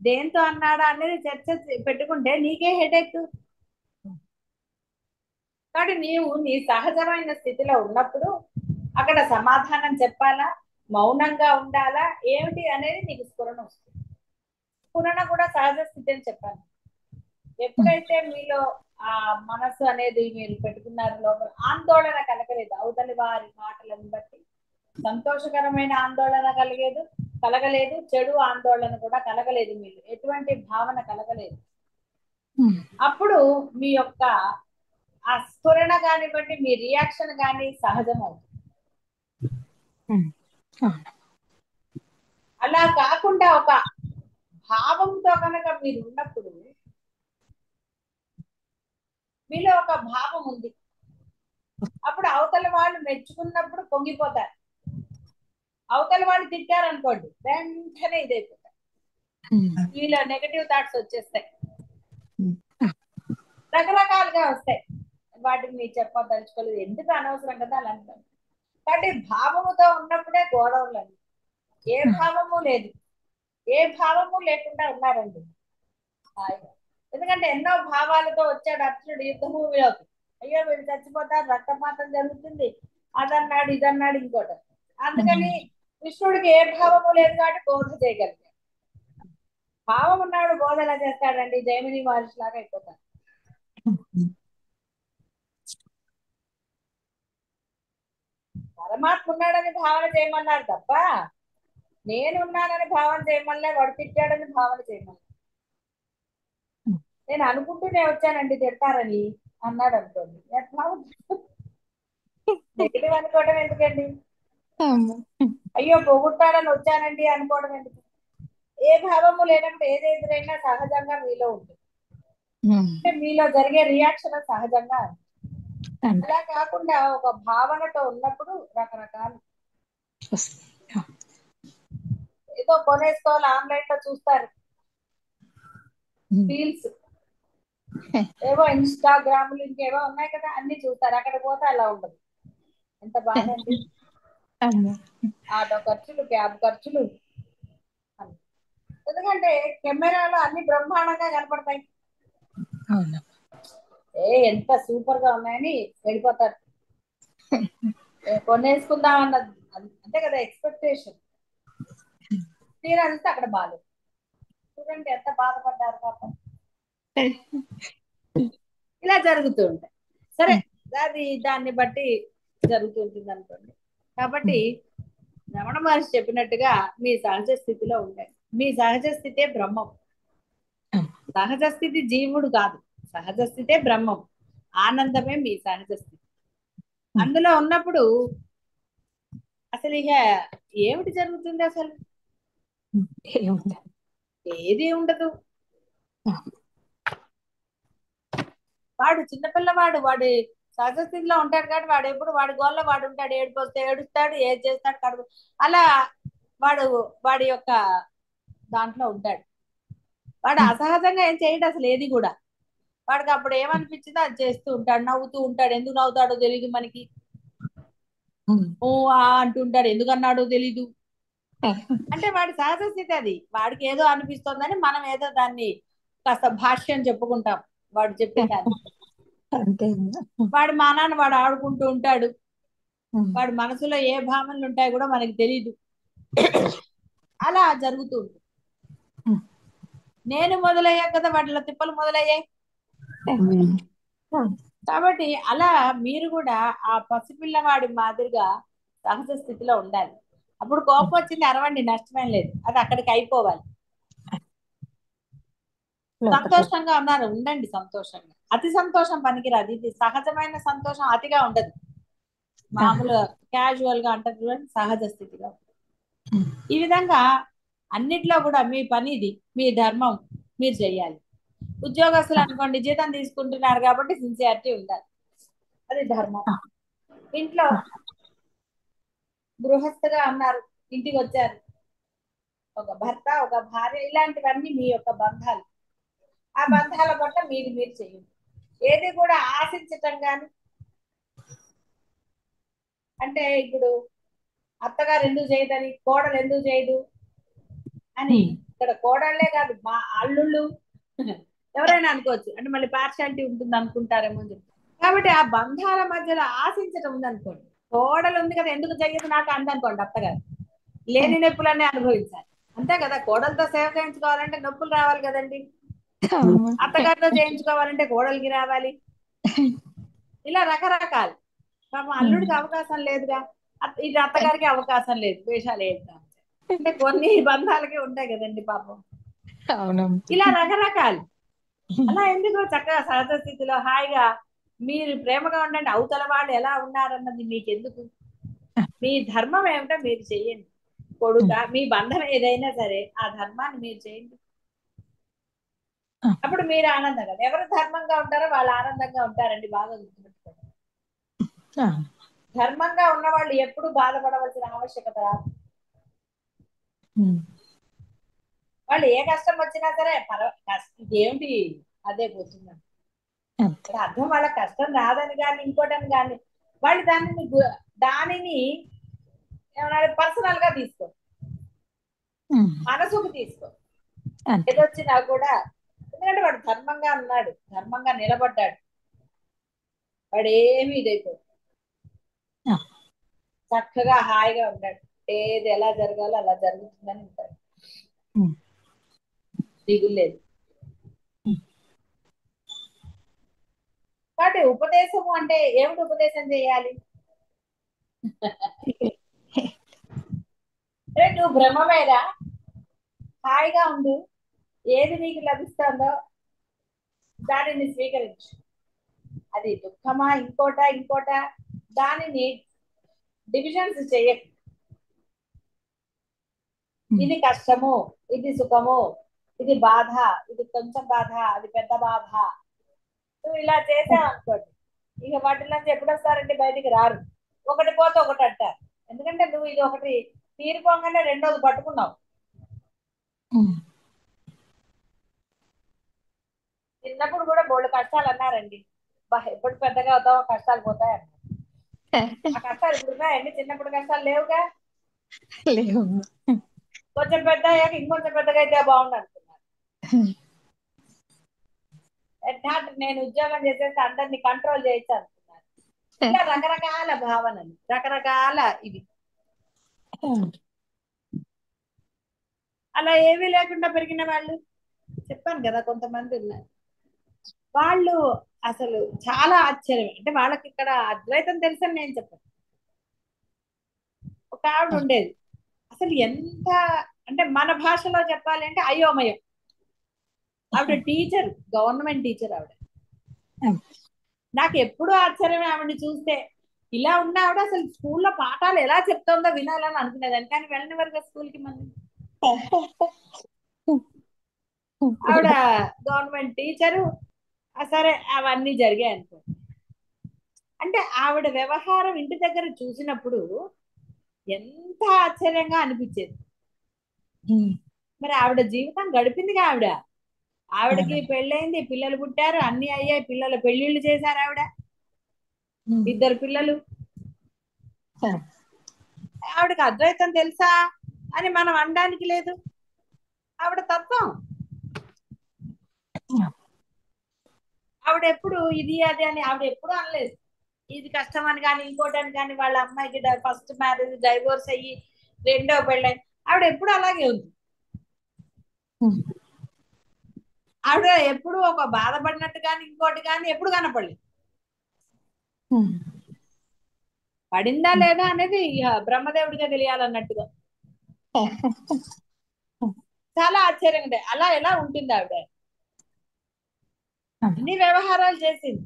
దేంతో అన్నాడా అనేది చర్చ పెట్టుకుంటే నీకే హెడేక్. కాబట్టి నీవు నీ సహజమైన స్థితిలో ఉన్నప్పుడు అక్కడ సమాధానం చెప్పాలా, మౌనంగా ఉండాలా, ఏమిటి అనేది నీకు స్ఫురణ వస్తుంది. స్ఫురణ కూడా సహజ స్థితి అని చెప్పాను. ఎప్పుడైతే మీలో ఆ మనసు అనేది మీరు పెట్టుకున్నారు, లోపల ఆందోళన కలగలేదు, అవతలి వారి మాటలను బట్టి సంతోషకరమైన ఆందోళన కలగలేదు, చెడు ఆందోళన కూడా కలగలేదు, మీరు ఎటువంటి భావన కలగలేదు. అప్పుడు మీ యొక్క ఆ స్ఫురణ కానివ్వండి, మీ రియాక్షన్ కానీ సహజం అవుతుంది. అలా కాకుండా ఒక భావంతో కనుక మీరు ఉన్నప్పుడు, మీలో ఒక భావం ఉంది, అప్పుడు అవతల వాళ్ళు మెచ్చుకున్నప్పుడు పొంగిపోతారు, అవతల వాళ్ళు తిట్టారనుకోండి వెంటనే ఇదైపోతారు, మీలో నెగటివ్ థాట్స్ వచ్చేస్తాయి, రకరకాలుగా వస్తాయి. వాటిని మీరు చెప్పదలుచుకోలేదు, ఎందుకు అనవసరం కదా అలా అంటారు. కాబట్టి భావముతో ఉన్నప్పుడే గొడవలు, ఏ భావము లేదు, ఏ భావము లేకుండా ఉన్నారండి హాయిగా. ఎందుకంటే ఎన్నో భావాలతో వచ్చాడు అర్జునుడు యుద్ధభూమిలోకి. అయ్యో వీళ్ళు చచ్చిపోతారు, రక్తపాతం జరుగుతుంది, అదన్నాడు ఇదన్నాడు ఇంకోటి. అందుకని కృష్ణుడికి ఏ భావము లేదు కాబట్టి బోధ చేయగలిగాడు. భావం ఉన్నాడు బోధ ఎలా చేస్తాడండి, జైమిని మహర్షి లాగా అయిపోతాడు. పరమాత్మ ఉన్నాడని భావన చేయమన్నారు తప్ప నేనున్నానని భావన చేయమల్లే, వాడు తిట్టాడని భావన చేయమని. నేను అనుకుంటూనే వచ్చానండి తిడతారని అన్నాడు అనుకోండి, నెగిటివ్ అనుకోవడం ఎందుకండి? అయ్యో పొగుట్టాడని వచ్చానండి అనుకోవడం ఎందుకు? ఏ భావము లేనప్పుడు ఏది ఎదురైనా సహజంగా మీలో ఉంటుంది, అంటే మీలో జరిగే రియాక్షన్ సహజంగా. అలా కాకుండా ఒక భావనతో ఉన్నప్పుడు రకరకాలు, ఏదో కొనేసుకోవాలి ఆన్లైన్ లో చూస్తారు, రీల్స్ ఏవో ఇన్స్టాగ్రాములు ఇంకేవో ఉన్నాయి కదా, అన్ని చూస్తారు. అక్కడ పోతే అలా ఉండదు. ఎంత బాగుంది, ఆటో ఖర్చులు, క్యాబ్ ఖర్చులు. ఎందుకంటే కెమెరాలో అన్ని బ్రహ్మాండంగా కనపడతాయి, ఎంత సూపర్ గా ఉన్నాయని వెళ్ళిపోతారు. కొనేసుకుందాం అన్నది అంతే కదా ఎక్స్పెక్టేషన్, తీరాలిస్తే అక్కడ బాగాలేదు. చూడండి ఎంత బాధపడ్డారు పాపం. ఇలా జరుగుతూ ఉంటాయి. సరే, అది దాన్ని బట్టి జరుగుతుంటుంది అనుకోండి. కాబట్టి రమణ మహర్షి చెప్పినట్టుగా మీ సహజ స్థితిలో ఉండండి. మీ సహజ స్థితే బ్రహ్మం. సహజ స్థితి జీవుడు కాదు, సహజ స్థితే బ్రహ్మం, ఆనందమే మీ సహజ స్థితి. అందులో ఉన్నప్పుడు అసలు ఇక ఏమిటి జరుగుతుంది, అసలు ఏది ఉండదు. వాడు చిన్నపిల్లవాడు, వాడి సహజ స్థితిలో ఉంటాడు కాబట్టి వాడు ఎప్పుడు వాడి గోల్లో వాడు ఉంటాడు, ఏడుపు వస్తే ఏడుస్తాడు, ఏది చేస్తాడు కడుపు, అలా వాడు వాడి యొక్క దాంట్లో ఉంటాడు. వాడు అసహజంగా ఏం చేయడు అసలు ఏది కూడా. వాడికి అప్పుడు ఏమనిపించిందో అది చేస్తూ ఉంటాడు, నవ్వుతూ ఉంటాడు. ఎందుకు నవ్వుతాడో తెలియదు మనకి, ఓ ఆ అంటుంటాడు, ఎందుకు అన్నాడో తెలీదు. అంటే వాడి సహజ స్థితి అది. వాడికి ఏదో అనిపిస్తోందని మనం ఏదో దాన్ని కాస్త భాష్యం చెప్పుకుంటాం వాడు చెప్పేదాన్ని. వాడి మానాన్ని వాడు ఆడుకుంటూ ఉంటాడు, వాడి మనసులో ఏ భావనలు ఉంటాయో కూడా మనకి తెలియదు. అలా జరుగుతూ ఉంటుంది. నేను మొదలయ్యాక కదా వాటిలో తిప్పలు మొదలయ్యాయి. కాబట్టి అలా మీరు కూడా ఆ పసిపిల్లవాడి మాదిరిగా సహజ స్థితిలో ఉండాలి. అప్పుడు కోపం వచ్చింది అరవండి, నష్టమేం లేదు, అది అక్కడికి అయిపోవాలి. సంతోషంగా ఉన్నారు, ఉండండి సంతోషంగా. అతి సంతోషం పనికిరాదు, ఇది సహజమైన సంతోషం, అతిగా ఉండదు. మామూలుగా క్యాజువల్ గా అంటారు చూడండి, సహజ స్థితిగా. ఈ విధంగా అన్నిట్లో కూడా మీ పని ఇది, మీ ధర్మం మీరు చెయ్యాలి. ఉద్యోగస్తులు అనుకోండి, జీతం తీసుకుంటున్నారు కాబట్టి సిన్సియారిటీ ఉండాలి, అది ధర్మం. ఇంట్లో గృహస్థగా ఉన్నారు, ఇంటికి వచ్చారు, ఒక భర్త ఒక భార్య, ఇలాంటివన్నీ మీ యొక్క బంధాలు. ఆ బంధాల పట్ల మీరు మీరు చేయండి. ఏది కూడా ఆశించటం కానీ, అంటే ఇప్పుడు అత్తగారు ఎందుకు చేయదని, కోడలు ఎందుకు చేయదు అని ఇక్కడ కోడళ్లే కాదు, మా అల్లుళ్ళు ఎవరైనా అనుకోవచ్చు, అంటే మళ్ళీ పార్షాలిటీ ఉంటుంది అనుకుంటారేమో అని చెప్పి. కాబట్టి ఆ బంధాల మధ్యలో ఆశించడం ఉందనుకోండి, కోడలు ఉంది కదా ఎందుకు చెయ్యదు నాకు అందనుకోండి అత్తగారు, లేని నొప్పులన్నీ అనుభవించాలి. అంతే కదా, కోడలతో సేవ చేయించుకోవాలంటే నొప్పులు రావాలి కదండి, అవును. అత్తగారితో చేయించుకోవాలంటే కోడలికి రావాలి. ఇలా రకరకాలు. పాపం అల్లుడికి అవకాశం లేదుగా, ఇది అత్తగారికి అవకాశం లేదు, వేషాలు వేద్దాం అంటే కొన్ని బంధాలకి ఉంటాయి కదండి పాపం. అవునమ్మా. ఇలా రకరకాలు. అలా ఎందుకు చక్కగా సహజ స్థితిలో హాయిగా మీరు ప్రేమగా ఉండండి, అవతల వాళ్ళు ఎలా ఉన్నారన్నది మీకెందుకు, మీ ధర్మం ఏమిటో మీరు చెయ్యండి. కొడుక మీ బంధం ఏదైనా సరే ఆ ధర్మాన్ని మీరు చేయండి, అప్పుడు మీరు ఆనందంగా, ఎవరు ధర్మంగా ఉంటారో వాళ్ళు ఆనందంగా ఉంటారండి, బాగా గుర్తుపెట్టుకోండి. ధర్మంగా ఉన్న వాళ్ళు ఎప్పుడు బాధపడవలసిన ఆవశ్యకత రాదు. వాళ్ళు ఏ కష్టం వచ్చినా సరే ఇదేమిటి అదే పోతుందండి, అంతే. అర్థం వాళ్ళ కష్టం రాదని కానీ ఇంకోటని కానీ వాళ్ళు దానిని ఏమన్నా పర్సనల్ గా తీసుకో, మనసుకు తీసుకో, అంతే. ఏదొచ్చినా కూడా. ఎందుకంటే వాడు ధర్మంగా ఉన్నాడు, ధర్మంగా నిలబడ్డాడు, వాడు ఏమి ఇదైపోయి చక్కగా హాయిగా ఉంటాడు, ఏది ఎలా జరగాలో అలా జరుగుతుందని ఉంటాడు, దిగులు లేదు. కాబట్టి ఉపదేశము అంటే ఏమిటి, ఉపదేశం చేయాలి, నువ్వు బ్రహ్మమేరా, హాయిగా ఉండు, ఏది నీకు లభిస్తుందో దానిని స్వీకరించు, అది దుఃఖమా ఇంకోట దానిని డివిజన్స్ చెయ్య, ఇది కష్టము, ఇది సుఖము, ఇది బాధ, ఇది కొంచెం బాధ, అది పెద్ద బాధ, నువ్వు ఇలా చేసావు అనుకోండి, ఇక వాటిలోంచి ఎప్పుడు వస్తారంటే బయటికి రారు, ఒకటి పోతే ఒకటి అంటారు. ఎందుకంటే నువ్వు ఇది ఒకటి తీరిపోగానే రెండోది పట్టుకున్నావు. చిన్నప్పుడు కూడా బోళ్ళు కష్టాలు అన్నారండి, ఎప్పుడు పెద్దగా అవుతావో కష్టాలు పోతాయి అన్నారు. ఆ కష్టాలు ఇప్పుడు ఉన్నాయండి, చిన్నప్పుడు కష్టాలు లేవుగా. లేవు. కొంచెం పెద్ద అయ్యాక ఇంకొంచెం పెద్దగా అయితే బాగుండు అనుకున్నారు. నేను ఉద్యోగం చేసేసి అందరినీ కంట్రోల్ చేయొచ్చు అనుకున్నారు. ఇలా రకరకాల భావనలు, రకరకాల ఇవి, అలా ఏమీ లేకుండా పెరిగిన వాళ్ళు చెప్పాను కదా కొంతమంది ఉన్నారు, వాళ్ళు అసలు చాలా ఆశ్చర్యం, అంటే వాళ్ళకి ఇక్కడ అద్వైతం తెలుసని నేను చెప్పాను. ఒక ఆవిడ ఉండేది, అసలు ఎంత అంటే మన భాషలో చెప్పాలి అంటే అయోమయం. ఆవిడ టీచర్, గవర్నమెంట్ టీచర్ ఆవిడ. నాకు ఎప్పుడూ ఆశ్చర్యమే ఆవిడని చూస్తే, ఇలా ఉన్న ఆవిడ అసలు స్కూల్లో పాఠాలు ఎలా చెప్తుందో వినాలని అనుకునేదాన్ని, కానీ వెళ్ళని వరకు స్కూల్కి మంది. ఆవిడ గవర్నమెంట్ టీచరు, సరే అవన్నీ జరిగాయి అనుకో. అంటే ఆవిడ వ్యవహారం ఇంటి దగ్గర చూసినప్పుడు ఎంత ఆశ్చర్యంగా అనిపించేది. మరి ఆవిడ జీవితం గడిపిందిగా ఆవిడకి పెళ్ళైంది, పిల్లలు పుట్టారు, అన్ని అయ్యాయి, పిల్లల పెళ్లిళ్ళు చేశారు ఆవిడ, 2 పిల్లలు. ఆవిడకి అద్వైతం తెలుసా అని మనం అనడానికి లేదు, ఆవిడ తత్వం. ఆవిడ ఎప్పుడు ఇది అది అని ఆవిడ ఎప్పుడు అనలేదు, ఇది కష్టం అని కానీ ఇంకోటని కానీ. వాళ్ళ అమ్మాయికి ఫస్ట్ మ్యారేజ్ డైవోర్స్ అయ్యి 2వ పెళ్ళై, ఆవిడ ఎప్పుడు అలాగే ఉంది. ఆవిడ ఎప్పుడు ఒక బాధపడినట్టు కానీ ఇంకోటి కానీ ఎప్పుడు కనపడలేదు. పడిందా లేదా అనేది బ్రహ్మదేవుడిగా తెలియాలన్నట్టుగా చాలా ఆశ్చర్యంగా ఉంది. అలా ఎలా ఉంటుంది ఆవిడ, అన్ని వ్యవహారాలు చేసింది.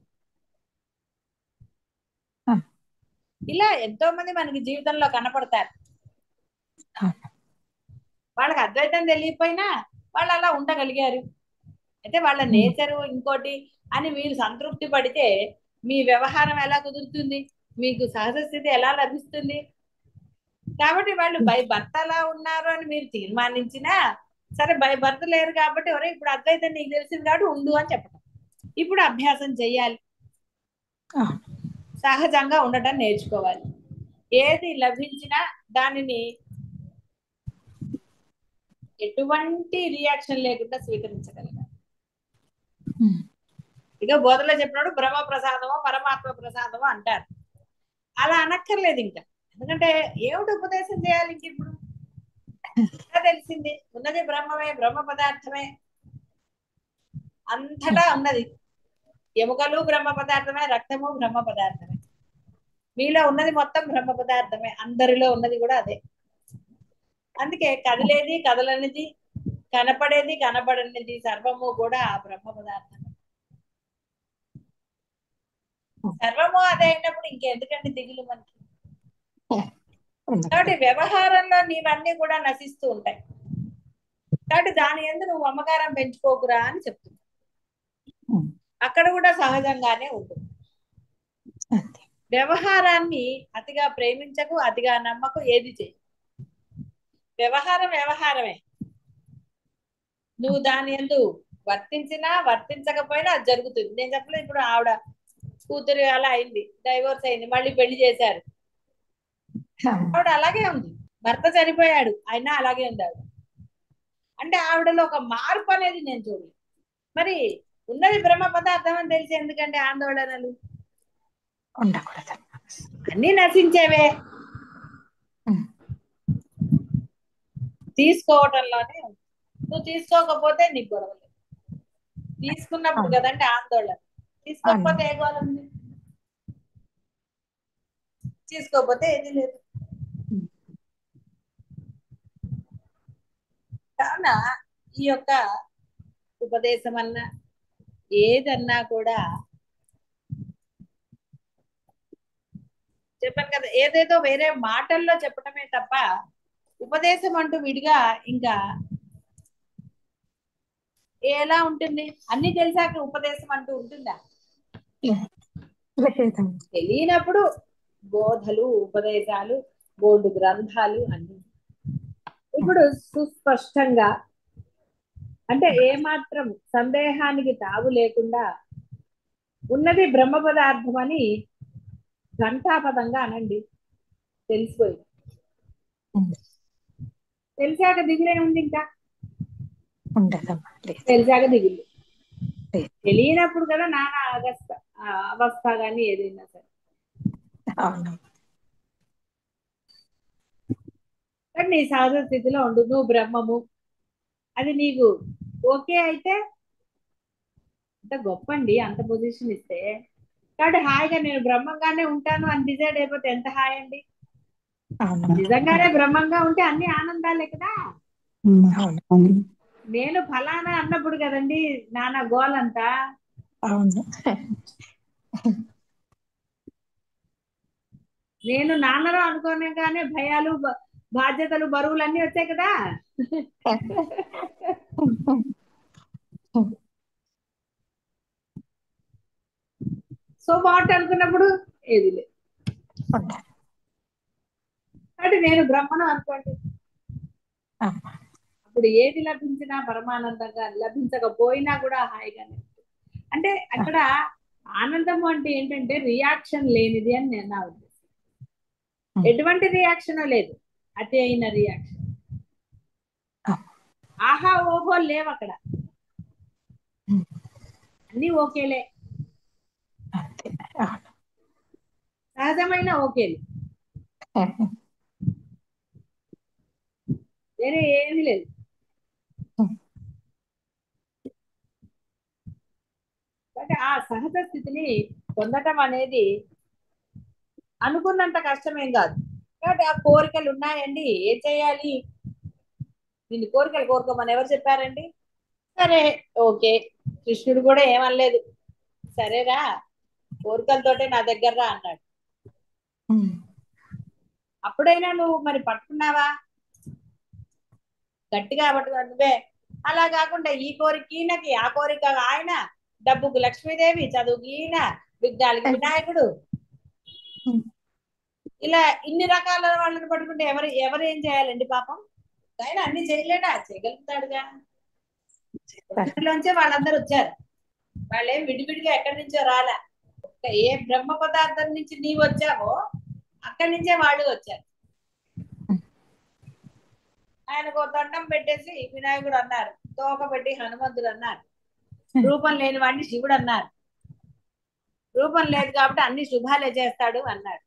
ఇలా ఎంతో మంది మనకి జీవితంలో కనపడతారు, వాళ్ళకి అద్వైతం తెలియకపోయినా వాళ్ళు అలా ఉండగలిగారు. అయితే వాళ్ళ నేచరు ఇంకోటి అని మీరు సంతృప్తి పడితే మీ వ్యవహారం ఎలా కుదురుతుంది, మీకు సహజ స్థితి ఎలా లభిస్తుంది. కాబట్టి వాళ్ళు బై భర్త అలా ఉన్నారు అని మీరు తీర్మానించినా సరే, బై భర్త లేరు కాబట్టి ఎవరో ఇప్పుడు అద్వైతం నీకు తెలిసింది కాబట్టి ఉండు అని చెప్పడం. ఇప్పుడు అభ్యాసం చెయ్యాలి, సహజంగా ఉండటం నేర్చుకోవాలి. ఏది లభించినా దానిని ఎటువంటి రియాక్షన్ లేకుండా స్వీకరించగలగాలి. ఉమ్. ఇక బోధలో చెప్పినప్పుడు బ్రహ్మ ప్రసాదమో పరమాత్మ ప్రసాదమో అంటారు. అలా అనక్కర్లేదు ఇంకా. ఎందుకంటే ఏమిటి ఉపదేశం చేయాలి ఇంక ఇప్పుడు? తెలిసింది ఉన్నది బ్రహ్మమే, బ్రహ్మ పదార్థమే, అంతటా ఉన్నది. ఎముకలు బ్రహ్మ పదార్థమే, రక్తము బ్రహ్మ పదార్థమే, మీలో ఉన్నది మొత్తం బ్రహ్మ పదార్థమే, అందరిలో ఉన్నది కూడా అదే. అందుకే కదిలేది కదలనిది, కనపడేది కనపడనిది సర్వము కూడా ఆ బ్రహ్మ పదార్థమే. సర్వము అదే అయినప్పుడు ఇంకెందుకండి దిగులు మనకి? కాబట్టి వ్యవహారంలో నీవన్నీ కూడా నశిస్తూ ఉంటాయి. కాబట్టి దాని యందు నువ్వు మమకారం పెంచుకోకురా అని చెప్తున్నా. అక్కడ కూడా సహజంగానే ఉంటుంది. వ్యవహారాన్ని అతిగా ప్రేమించకు, అతిగా నమ్మకు, ఏది చేయి. వ్యవహారం వ్యవహారమే. నువ్వు దాని యందు వర్తించినా వర్తించకపోయినా అది జరుగుతుంది. నేను చెప్పలేదు ఇప్పుడు ఆవిడ కూతురు అలా అయింది, డైవోర్స్ అయింది, మళ్ళీ పెళ్లి చేశారు, ఆవిడ అలాగే ఉంది. భర్త చనిపోయాడు, అయినా అలాగే ఉంది ఆవిడ. అంటే ఆవిడలో ఒక మార్పు అనేది నేను చూడలేదు. మరి ఉన్నది బ్రహ్మ పదార్థం అని తెలిసి ఎందుకంటే ఆందోళనలు? ఉండకూడదు. అన్ని నశించేవే, తీసుకోవటంలోనే ఉంది. నువ్వు తీసుకోకపోతే నీకు గొడవలేదు. తీసుకున్నప్పుడు కదంటే ఆందోళన, తీసుకోకపోతే ఏ గొడవ ఉంది? తీసుకోకపోతే ఏది లేదు. కావున ఈ యొక్క ఉపదేశం అన్నా ఏదన్నా కూడా చెప్పాను కదా, ఏదేదో వేరే మాటల్లో చెప్పటమే తప్ప ఉపదేశం అంటూ విడిగా ఇంకా ఎలా ఉంటుంది? అన్ని తెలిసాక ఉపదేశం అంటూ ఉంటుందా? తెలియనప్పుడు బోధలు, ఉపదేశాలు, బోర్డు గ్రంథాలు అన్ని. ఇప్పుడు సుస్పష్టంగా అంటే ఏమాత్రం సందేహానికి తావు లేకుండా ఉన్నది బ్రహ్మ పదార్థం అని ఘంటాపదంగా అనండి, తెలిసిపోయింది. తెలిసాక దిగులే ఉంది ఇంకా? తెలిసాక దిగులు. తెలియనప్పుడు కదా నానా అవస్థ కానీ ఏదైనా సరే. కానీ నీ సహజ స్థితిలో ఉండు, నువ్వు బ్రహ్మము, అది నీకు ఓకే అయితే అంత గొప్ప అండి, అంత పొజిషన్ ఇస్తే. కాబట్టి హాయిగా నేను బ్రహ్మంగానే ఉంటాను అని డిసైడ్ అయిపోతే ఎంత హాయ్ అండి. నిజంగానే బ్రహ్మంగా ఉంటే అన్ని ఆనందాలే కదా. నేను ఫలానా అన్నప్పుడు కదండి నానా గోలంతా. నేను నాన్నలో అనుకోనగానే భయాలు, బాధ్యతలు, బరువులు అన్ని వచ్చాయి కదా. సో వాట్ అనుకున్నప్పుడు ఏది లేదు. కాబట్టి నేను బ్రహ్మను అనుకోండి, అప్పుడు ఏది లభించినా పరమానందంగా, లభించకపోయినా కూడా హాయిగానే. అంటే అక్కడ ఆనందము అంటే ఏంటంటే రియాక్షన్ లేనిది అని నేను నా ఉద్దేశం. ఎటువంటి రియాక్షన్ లేదు, అతి అయిన రియాక్షన్. ఆహా ఓహో లేవు అక్కడ, అన్ని ఓకేలే, సహజమైన ఓకేలు, వేరే ఏమీ లేదు. అంటే ఆ సహజ స్థితిని పొందటం అనేది అనుకున్నంత కష్టమేం కాదు. కాబట్టి ఆ కోరికలు ఉన్నాయండి, ఏం చేయాలి? నిన్ను కోరికలు కోరుకోమని ఎవరు చెప్పారండి? సరే ఓకే, కృష్ణుడు కూడా ఏమనలేదు, సరేరా కోరికలతోటే నా దగ్గర రా అన్నాడు. అప్పుడైనా నువ్వు మరి పట్టుకున్నావా? గట్టిగా పట్టుకున్నా నువ్వే. అలా కాకుండా ఈ కోరిక ఈయనకి, ఆ కోరిక ఆయన, డబ్బుకు లక్ష్మీదేవి, చదువుకి ఈయన, విజ్ఞానికి వినాయకుడు, ఇలా ఇన్ని రకాల వాళ్ళని పట్టుకుంటే ఎవరు ఎవరు ఏం చేయాలండి పాపం? ఆయన అన్ని చేయలేడా? చేయగలుగుతాడుగా. లోంచే వాళ్ళందరూ వచ్చారు, వాళ్ళేం విడివిడిగా ఎక్కడి నుంచో రాలే. ఏ బ్రహ్మ పదార్థం నుంచి నీవు వచ్చావో అక్కడి నుంచే వాళ్ళు వచ్చారు. ఆయనకు ఓ దండం పెట్టేసి వినాయకుడు అన్నారు, తోక పెట్టి హనుమంతుడు అన్నారు, రూపం లేని వాడిని శివుడు అన్నారు, రూపం లేదు కాబట్టి అన్ని శుభాలే చేస్తాడు అన్నాడు.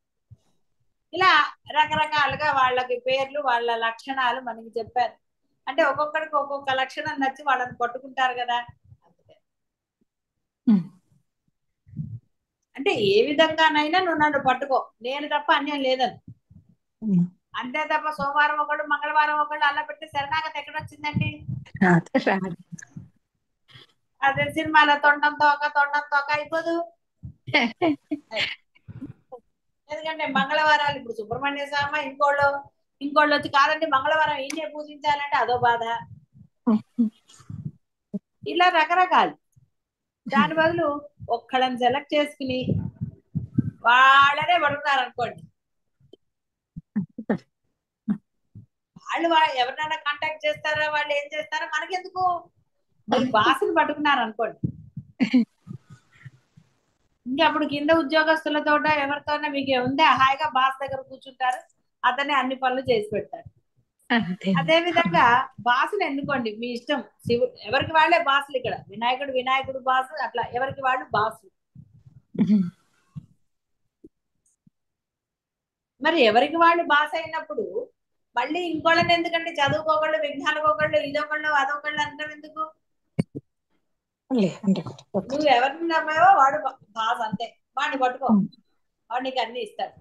ఇలా రకరకాలుగా వాళ్ళకి పేర్లు వాళ్ళ లక్షణాలు మనకి చెప్పారు. అంటే ఒక్కొక్కడికి ఒక్కొక్క లక్షణం నచ్చి వాళ్ళని పట్టుకుంటారు కదా. అంటే ఏ విధంగానైనా నువ్వు నన్ను పట్టుకో, నేను తప్ప అన్యం లేదని. అంతే తప్ప సోమవారం ఒకళ్ళు మంగళవారం ఒకళ్ళు అలా పెడితే శరణాగతి ఎక్కడొచ్చిందండి? అదే సినిమాలో తొండం తోక అయిపోదు. ఎందుకంటే మంగళవారాలు ఇప్పుడు సుబ్రహ్మణ్య స్వామి ఇంకోళ్ళు వచ్చి కాదండి మంగళవారం ఈయనే పూజించాలంటే అదో బాధ. ఇలా రకరకాలు. దాని బదులు ఒక్కళ్ళని సెలెక్ట్ చేసుకుని వాళ్ళనే పడుతున్నారు అనుకోండి, వాళ్ళు ఎవరినైనా కాంటాక్ట్ చేస్తారా, వాళ్ళు ఏం చేస్తారో మనకెందుకు. మీరు బాసుని పట్టుకున్నారు అనుకోండి, ఇంకా అప్పుడు కింద ఉద్యోగస్తులతో ఎవరితోనే మీకు ఉందే హాయిగా బాస్ దగ్గర కూర్చుంటారు, అతనే అన్ని పనులు చేసి పెడతారు. అదే విధంగా బాసుని ఎన్నుకోండి, మీ ఇష్టం. శివుడు ఎవరికి వాళ్ళే బాసులు. ఇక్కడ వినాయకుడు బాసు, అట్లా ఎవరికి వాళ్ళు బాసులు. మరి ఎవరికి వాళ్ళు బాస్ అయినప్పుడు మళ్ళీ ఇంకోళ్ళని ఎందుకంటే చదువుకోగళ్ళు, విజ్ఞానకోగళ్ళు, ఇదొకళ్ళు అదొకళ్ళు అంటాం ఎందుకు? నువ్వు ఎవరిని నమ్మావో వాడు బాస్, అంతే. వాడిని పట్టుకో, వాడు నీకు అన్ని ఇస్తాడు.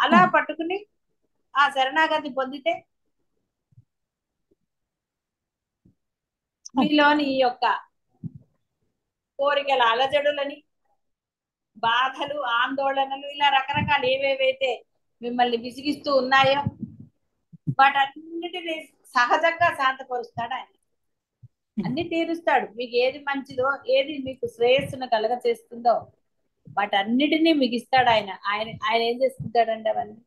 అలా పట్టుకుని ఆ శరణాగతి పొందితే మీలోని ఈ యొక్క కోరికల అలజడులని, బాధలు, ఆందోళనలు, ఇలా రకరకాలు ఏవేవైతే మిమ్మల్ని విసిగిస్తూ ఉన్నాయో వాటన్నిటిని సహజంగా శాంతపరుస్తాడు ఆయన. అన్ని తీరుస్తాడు. మీకు ఏది మంచిదో, ఏది మీకు శ్రేయస్సును కలగ చేస్తుందో వాటన్నిటినీ మీకు ఇస్తాడు ఆయన. ఆయన ఆయన ఏం చేసుకుంటాడంటే అవన్నీ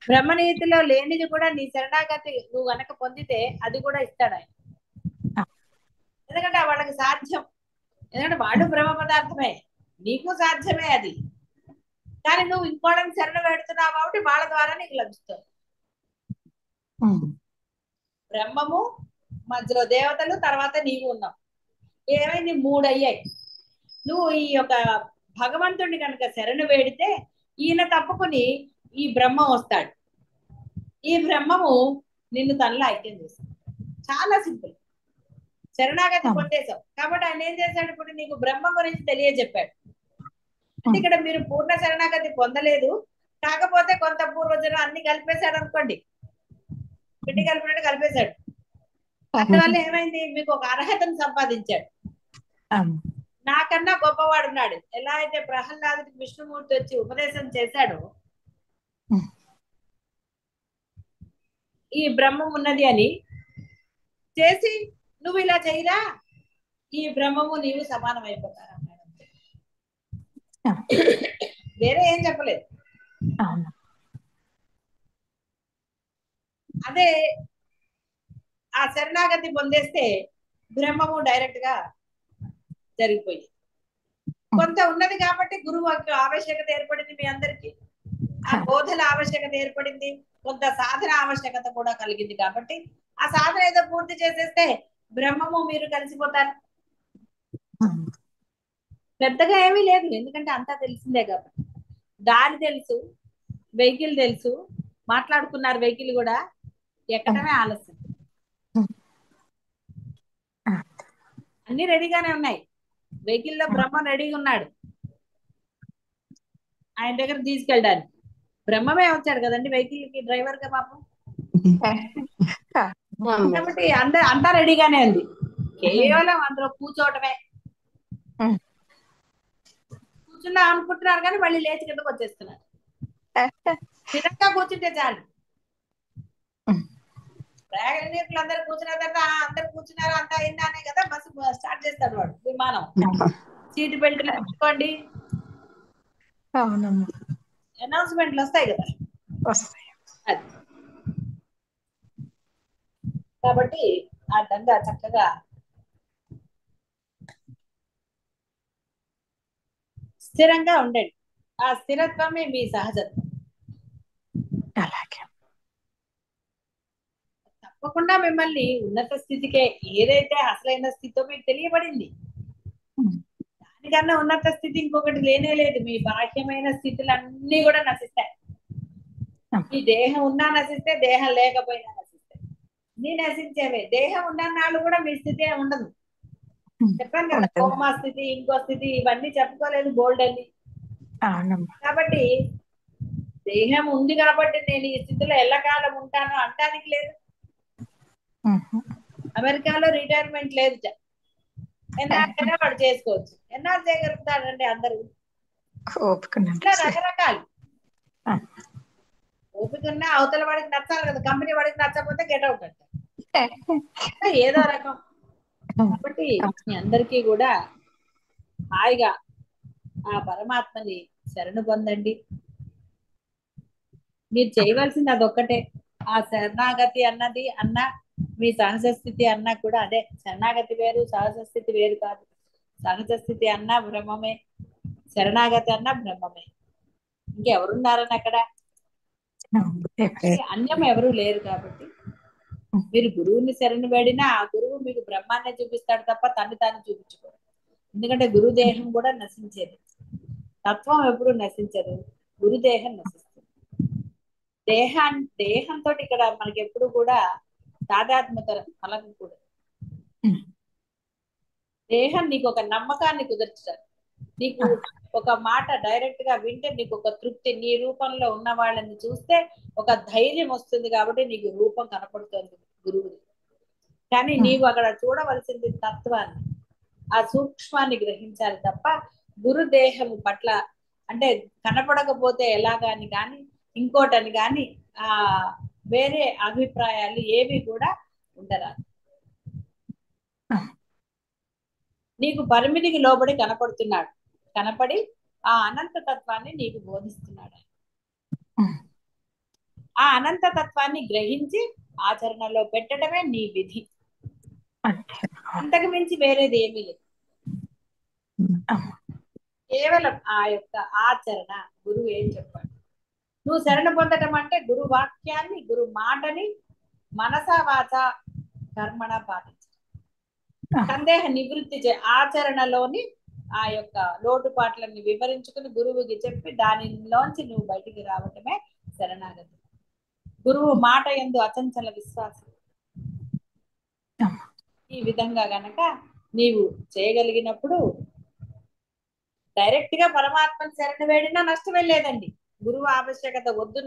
బ్రహ్మనీతిలో లేనిది కూడా నీ శరణాగతి నువ్వు గనక పొందితే అది కూడా ఇస్తాడు ఆయన. ఎందుకంటే వాళ్ళకి సాధ్యం, ఎందుకంటే వాళ్ళు బ్రహ్మ పదార్థమే, నీకు సాధ్యమే అది. కానీ నువ్వు ఇంకోళ్ళని శరణ పెడుతున్నావు కాబట్టి వాళ్ళ ద్వారా నీకు లభిస్తుంది. బ్రహ్మము, మధ్యలో దేవతలు, తర్వాత నీవు ఉన్నావు. ఏమైంది? 3 అయ్యాయి. నువ్వు ఈ యొక్క భగవంతుడిని కనుక శరణు వేడితే ఈయన తప్పుకుని ఈ బ్రహ్మం వస్తాడు. ఈ బ్రహ్మము నిన్ను తనలో ఐక్యం చేస్తాడు. చాలా సింపుల్. శరణాగతి పొందేశావు కాబట్టి ఆయన ఏం చేశాడు? ఇప్పుడు నీకు బ్రహ్మ గురించి తెలియజెప్పాడు. అంటే ఇక్కడ మీరు పూర్ణ శరణాగతి పొందలేదు, కాకపోతే కొంత పూర్వజనం అన్ని కలిపేశాడు అనుకోండి, పిండి కలిపినట్టు కలిపేశాడు. అందువల్ల ఏమైంది? మీకు ఒక అర్హతను సంపాదించాడు. నాకన్నా గొప్పవాడు ఉన్నాడు. ఎలా అయితే ప్రహ్లాదుడికి విష్ణుమూర్తి వచ్చి ఉపదేశం చేశాడో ఈ బ్రహ్మం ఉన్నది అని చేసి, నువ్వు ఇలా చేయరా, ఈ బ్రహ్మము నీవు సమానం అయిపోతారు అన్నాడు. వేరే ఏం చెప్పలేదు. అదే ఆ శరణాగతి పొందేస్తే బ్రహ్మము డైరెక్ట్ గా జరిగిపోయింది. కొంత ఉన్నది కాబట్టి గురువు ఆవశ్యకత ఏర్పడింది మీ అందరికి, ఆ బోధన ఆవశ్యకత ఏర్పడింది, కొంత సాధన ఆవశ్యకత కూడా కలిగింది. కాబట్టి ఆ సాధన ఏదో పూర్తి చేసేస్తే బ్రహ్మము మీరు కలిసిపోతారు. పెద్దగా ఏమీ లేదు, ఎందుకంటే అంతా తెలిసిందే కాబట్టి. దారి తెలుసు, వెహికల్ తెలుసు, మాట్లాడుకున్నారు వెహికల్ కూడా, ఎక్కడమే ఆలస్యం. అన్ని రెడీగానే ఉన్నాయి. వెహికల్లో బ్రహ్మ రెడీగా ఉన్నాడు ఆయన దగ్గర తీసుకెళ్ళడానికి. బ్రహ్మమే వచ్చాడు కదండి వెహికల్ కి డ్రైవర్ గా పాపం. కాబట్టి అంతా రెడీగానే ఉంది, కేవలం అందులో కూర్చోవటమే. కూర్చున్నా అనుకుంటున్నారు కానీ మళ్ళీ లేచి కిందకు వచ్చేస్తున్నారు. స్థిరంగా కూర్చుంటే చాలు. ప్రయాణికులు అందరూ కూర్చున్న తర్వాత అందరు కూర్చున్నారు అంతా అయిందా అనే కదా బస్సు స్టార్ట్ చేస్తాడు వాడు, విమానం. సీటు బెల్ట్లు పెట్టుకోండి, అనౌన్స్మెంట్లు వస్తాయి కదా. అది కాబట్టి ఆ విధంగా చక్కగా స్థిరంగా ఉండండి. ఆ స్థిరత్వమే మీ సహజత్వం. తప్పకుండా మిమ్మల్ని ఉన్నత స్థితికే, ఏదైతే అసలైన స్థితితో మీకు తెలియబడింది, దానికన్నా ఉన్నత స్థితి ఇంకొకటి లేనే లేదు. మీ బాహ్యమైన స్థితులన్నీ కూడా నశిస్తాయి. ఈ దేహం ఉన్నా నశిస్తే, దేహం లేకపోయినా నశిస్తాయి. నీ నశించేవే. దేహం ఉన్న నాళ్ళు కూడా మీ స్థితి ఉండదు. చెప్పాను కదా, కోమా స్థితి, ఇంకో స్థితి, ఇవన్నీ చెప్పుకోలేదు బోల్డ్ అని. కాబట్టి దేహం ఉంది కాబట్టి నేను ఈ స్థితిలో ఎల్లకాలం ఉంటాను అంటానికి లేదు. అమెరికాలో రిటైర్మెంట్ లేదు. ఎన్నాళ్ళైనా వాడు చేసుకోవచ్చు. ఎన్నాళ్ళు చేయగలుగుతాడండి అందరూ? ఇట్లా రకరకాలు. ఓపికన్నా అవతల వాడికి నచ్చాలి కదా, కంపెనీ వాడికి నచ్చకపోతే గెట్ అవుట్ అంటారు. ఏదో రకం. కాబట్టి మీ అందరికీ కూడా హాయిగా ఆ పరమాత్మని శరణు పొందండి. మీరు చేయవలసింది అదొక్కటే. ఆ శరణాగతి అన్నది మీ సహజ స్థితి అన్నా కూడా అదే. శరణాగతి వేరు, సహజ స్థితి వేరు కాదు. సహజ స్థితి అన్నా బ్రహ్మమే, శరణాగతి అన్నా బ్రహ్మమే. ఇంకెవరున్నారని అక్కడ? అన్యం ఎవరు లేరు. కాబట్టి మీరు గురువుని శరణు వేడినా ఆ గురువు మీకు బ్రహ్మాన్నే చూపిస్తాడు తప్ప తను తాను చూపించుకోడు. ఎందుకంటే గురుదేహం కూడా నశించేది, తత్వం ఎప్పుడు నశించదు, గురుదేహం నశిస్తుంది. దేహంతో ఇక్కడ మనకి ఎప్పుడు కూడా తాదాత్మ్యత కలగకూడదు. దేహం నీకు ఒక నమ్మకాన్ని కుదర్చాలి. నీకు ఒక మాట డైరెక్ట్ గా వింటే నీకు ఒక తృప్తి, నీ రూపంలో ఉన్న వాళ్ళని చూస్తే ఒక ధైర్యం వస్తుంది. కాబట్టి నీకు రూపం కనపడుతుంది గురువుది. కానీ నీవు అక్కడ చూడవలసింది తత్వాన్ని, ఆ సూక్ష్మాన్ని గ్రహించాలి తప్ప గురుదేహము పట్ల అంటే కనపడకపోతే ఎలాగాని కానీ ఇంకోటని కానీ వేరే అభిప్రాయాలు ఏవి కూడా ఉండరాదు. నీకు పరిమితికి లోబడి కనపడుతున్నాడు, కనపడి ఆ అనంత తత్వాన్ని నీకు బోధిస్తున్నాడు. ఆ అనంత తత్వాన్ని గ్రహించి ఆచరణలో పెట్టడమే నీ విధి. అంతకు మించి వేరేది ఏమీ లేదు. కేవలం ఆ యొక్క ఆచరణ. గురువు ఏం చెప్పాడు? నువ్వు శరణ పొందడం అంటే గురు వాక్యాన్ని, గురు మాటని మనస వాచ కర్మణ పాటించడం, సందేహ నివృత్తి ఆచరణలోని ఆ యొక్క లోటుపాట్లని వివరించుకుని గురువుకి చెప్పి దానిలోంచి నువ్వు బయటికి రావటమే శరణాగతి. గురువు మాట యందు అచంచల విశ్వాసం. ఈ విధంగా గనక నీవు చేయగలిగినప్పుడు డైరెక్ట్ గా పరమాత్మని శరణ వేడినా నష్టమే లేదండి. గురువు ఆవశ్యకత వద్దు,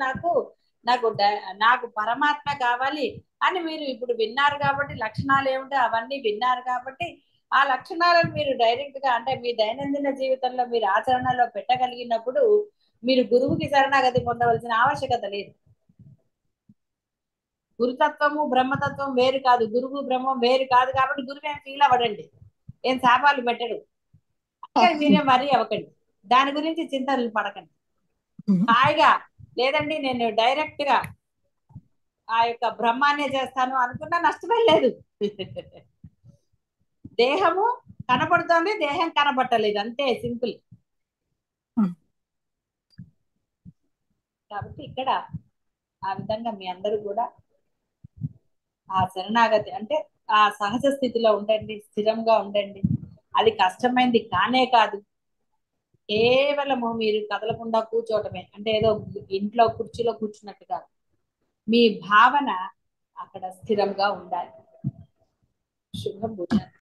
నాకు పరమాత్మ కావాలి అని మీరు ఇప్పుడు విన్నారు కాబట్టి, లక్షణాలు ఏమిటో అవన్నీ విన్నారు కాబట్టి ఆ లక్షణాలను మీరు డైరెక్ట్ గా అంటే మీ దైనందిన జీవితంలో మీరు ఆచరణలో పెట్టగలిగినప్పుడు మీరు గురువుకి శరణాగతి పొందవలసిన ఆవశ్యకత లేదు. గురుతత్వము బ్రహ్మతత్వం వేరు కాదు, గురువు బ్రహ్మం వేరు కాదు. కాబట్టి గురువు ఏం ఫీల్ అవ్వడండి, ఏం శాపాలు పెట్టడు. మీరేం వరి అవ్వకండి, దాని గురించి చింతలు పడకండి. హాయిగా లేదండి నేను డైరెక్ట్ గా ఆ యొక్క బ్రహ్మాన్నే చేస్తాను అనుకున్నా నష్టమే లేదు. దేహము కనపడుతోంది, దేహం కనబట్టలేదు, అంతే సింపుల్. కాబట్టి ఇక్కడ ఆ విధంగా మీ అందరూ కూడా ఆ శరణాగతి అంటే ఆ సహజ స్థితిలో ఉండండి, స్థిరంగా ఉండండి. అది కష్టమైంది కానే కాదు. కేవలము మీరు కదలకుండా కూర్చోవటమే, అంటే ఏదో ఇంట్లో కుర్చీలో కూర్చున్నట్టు కాదు. మీ భావన అక్కడ స్థిరంగా ఉండాలి. శుభం.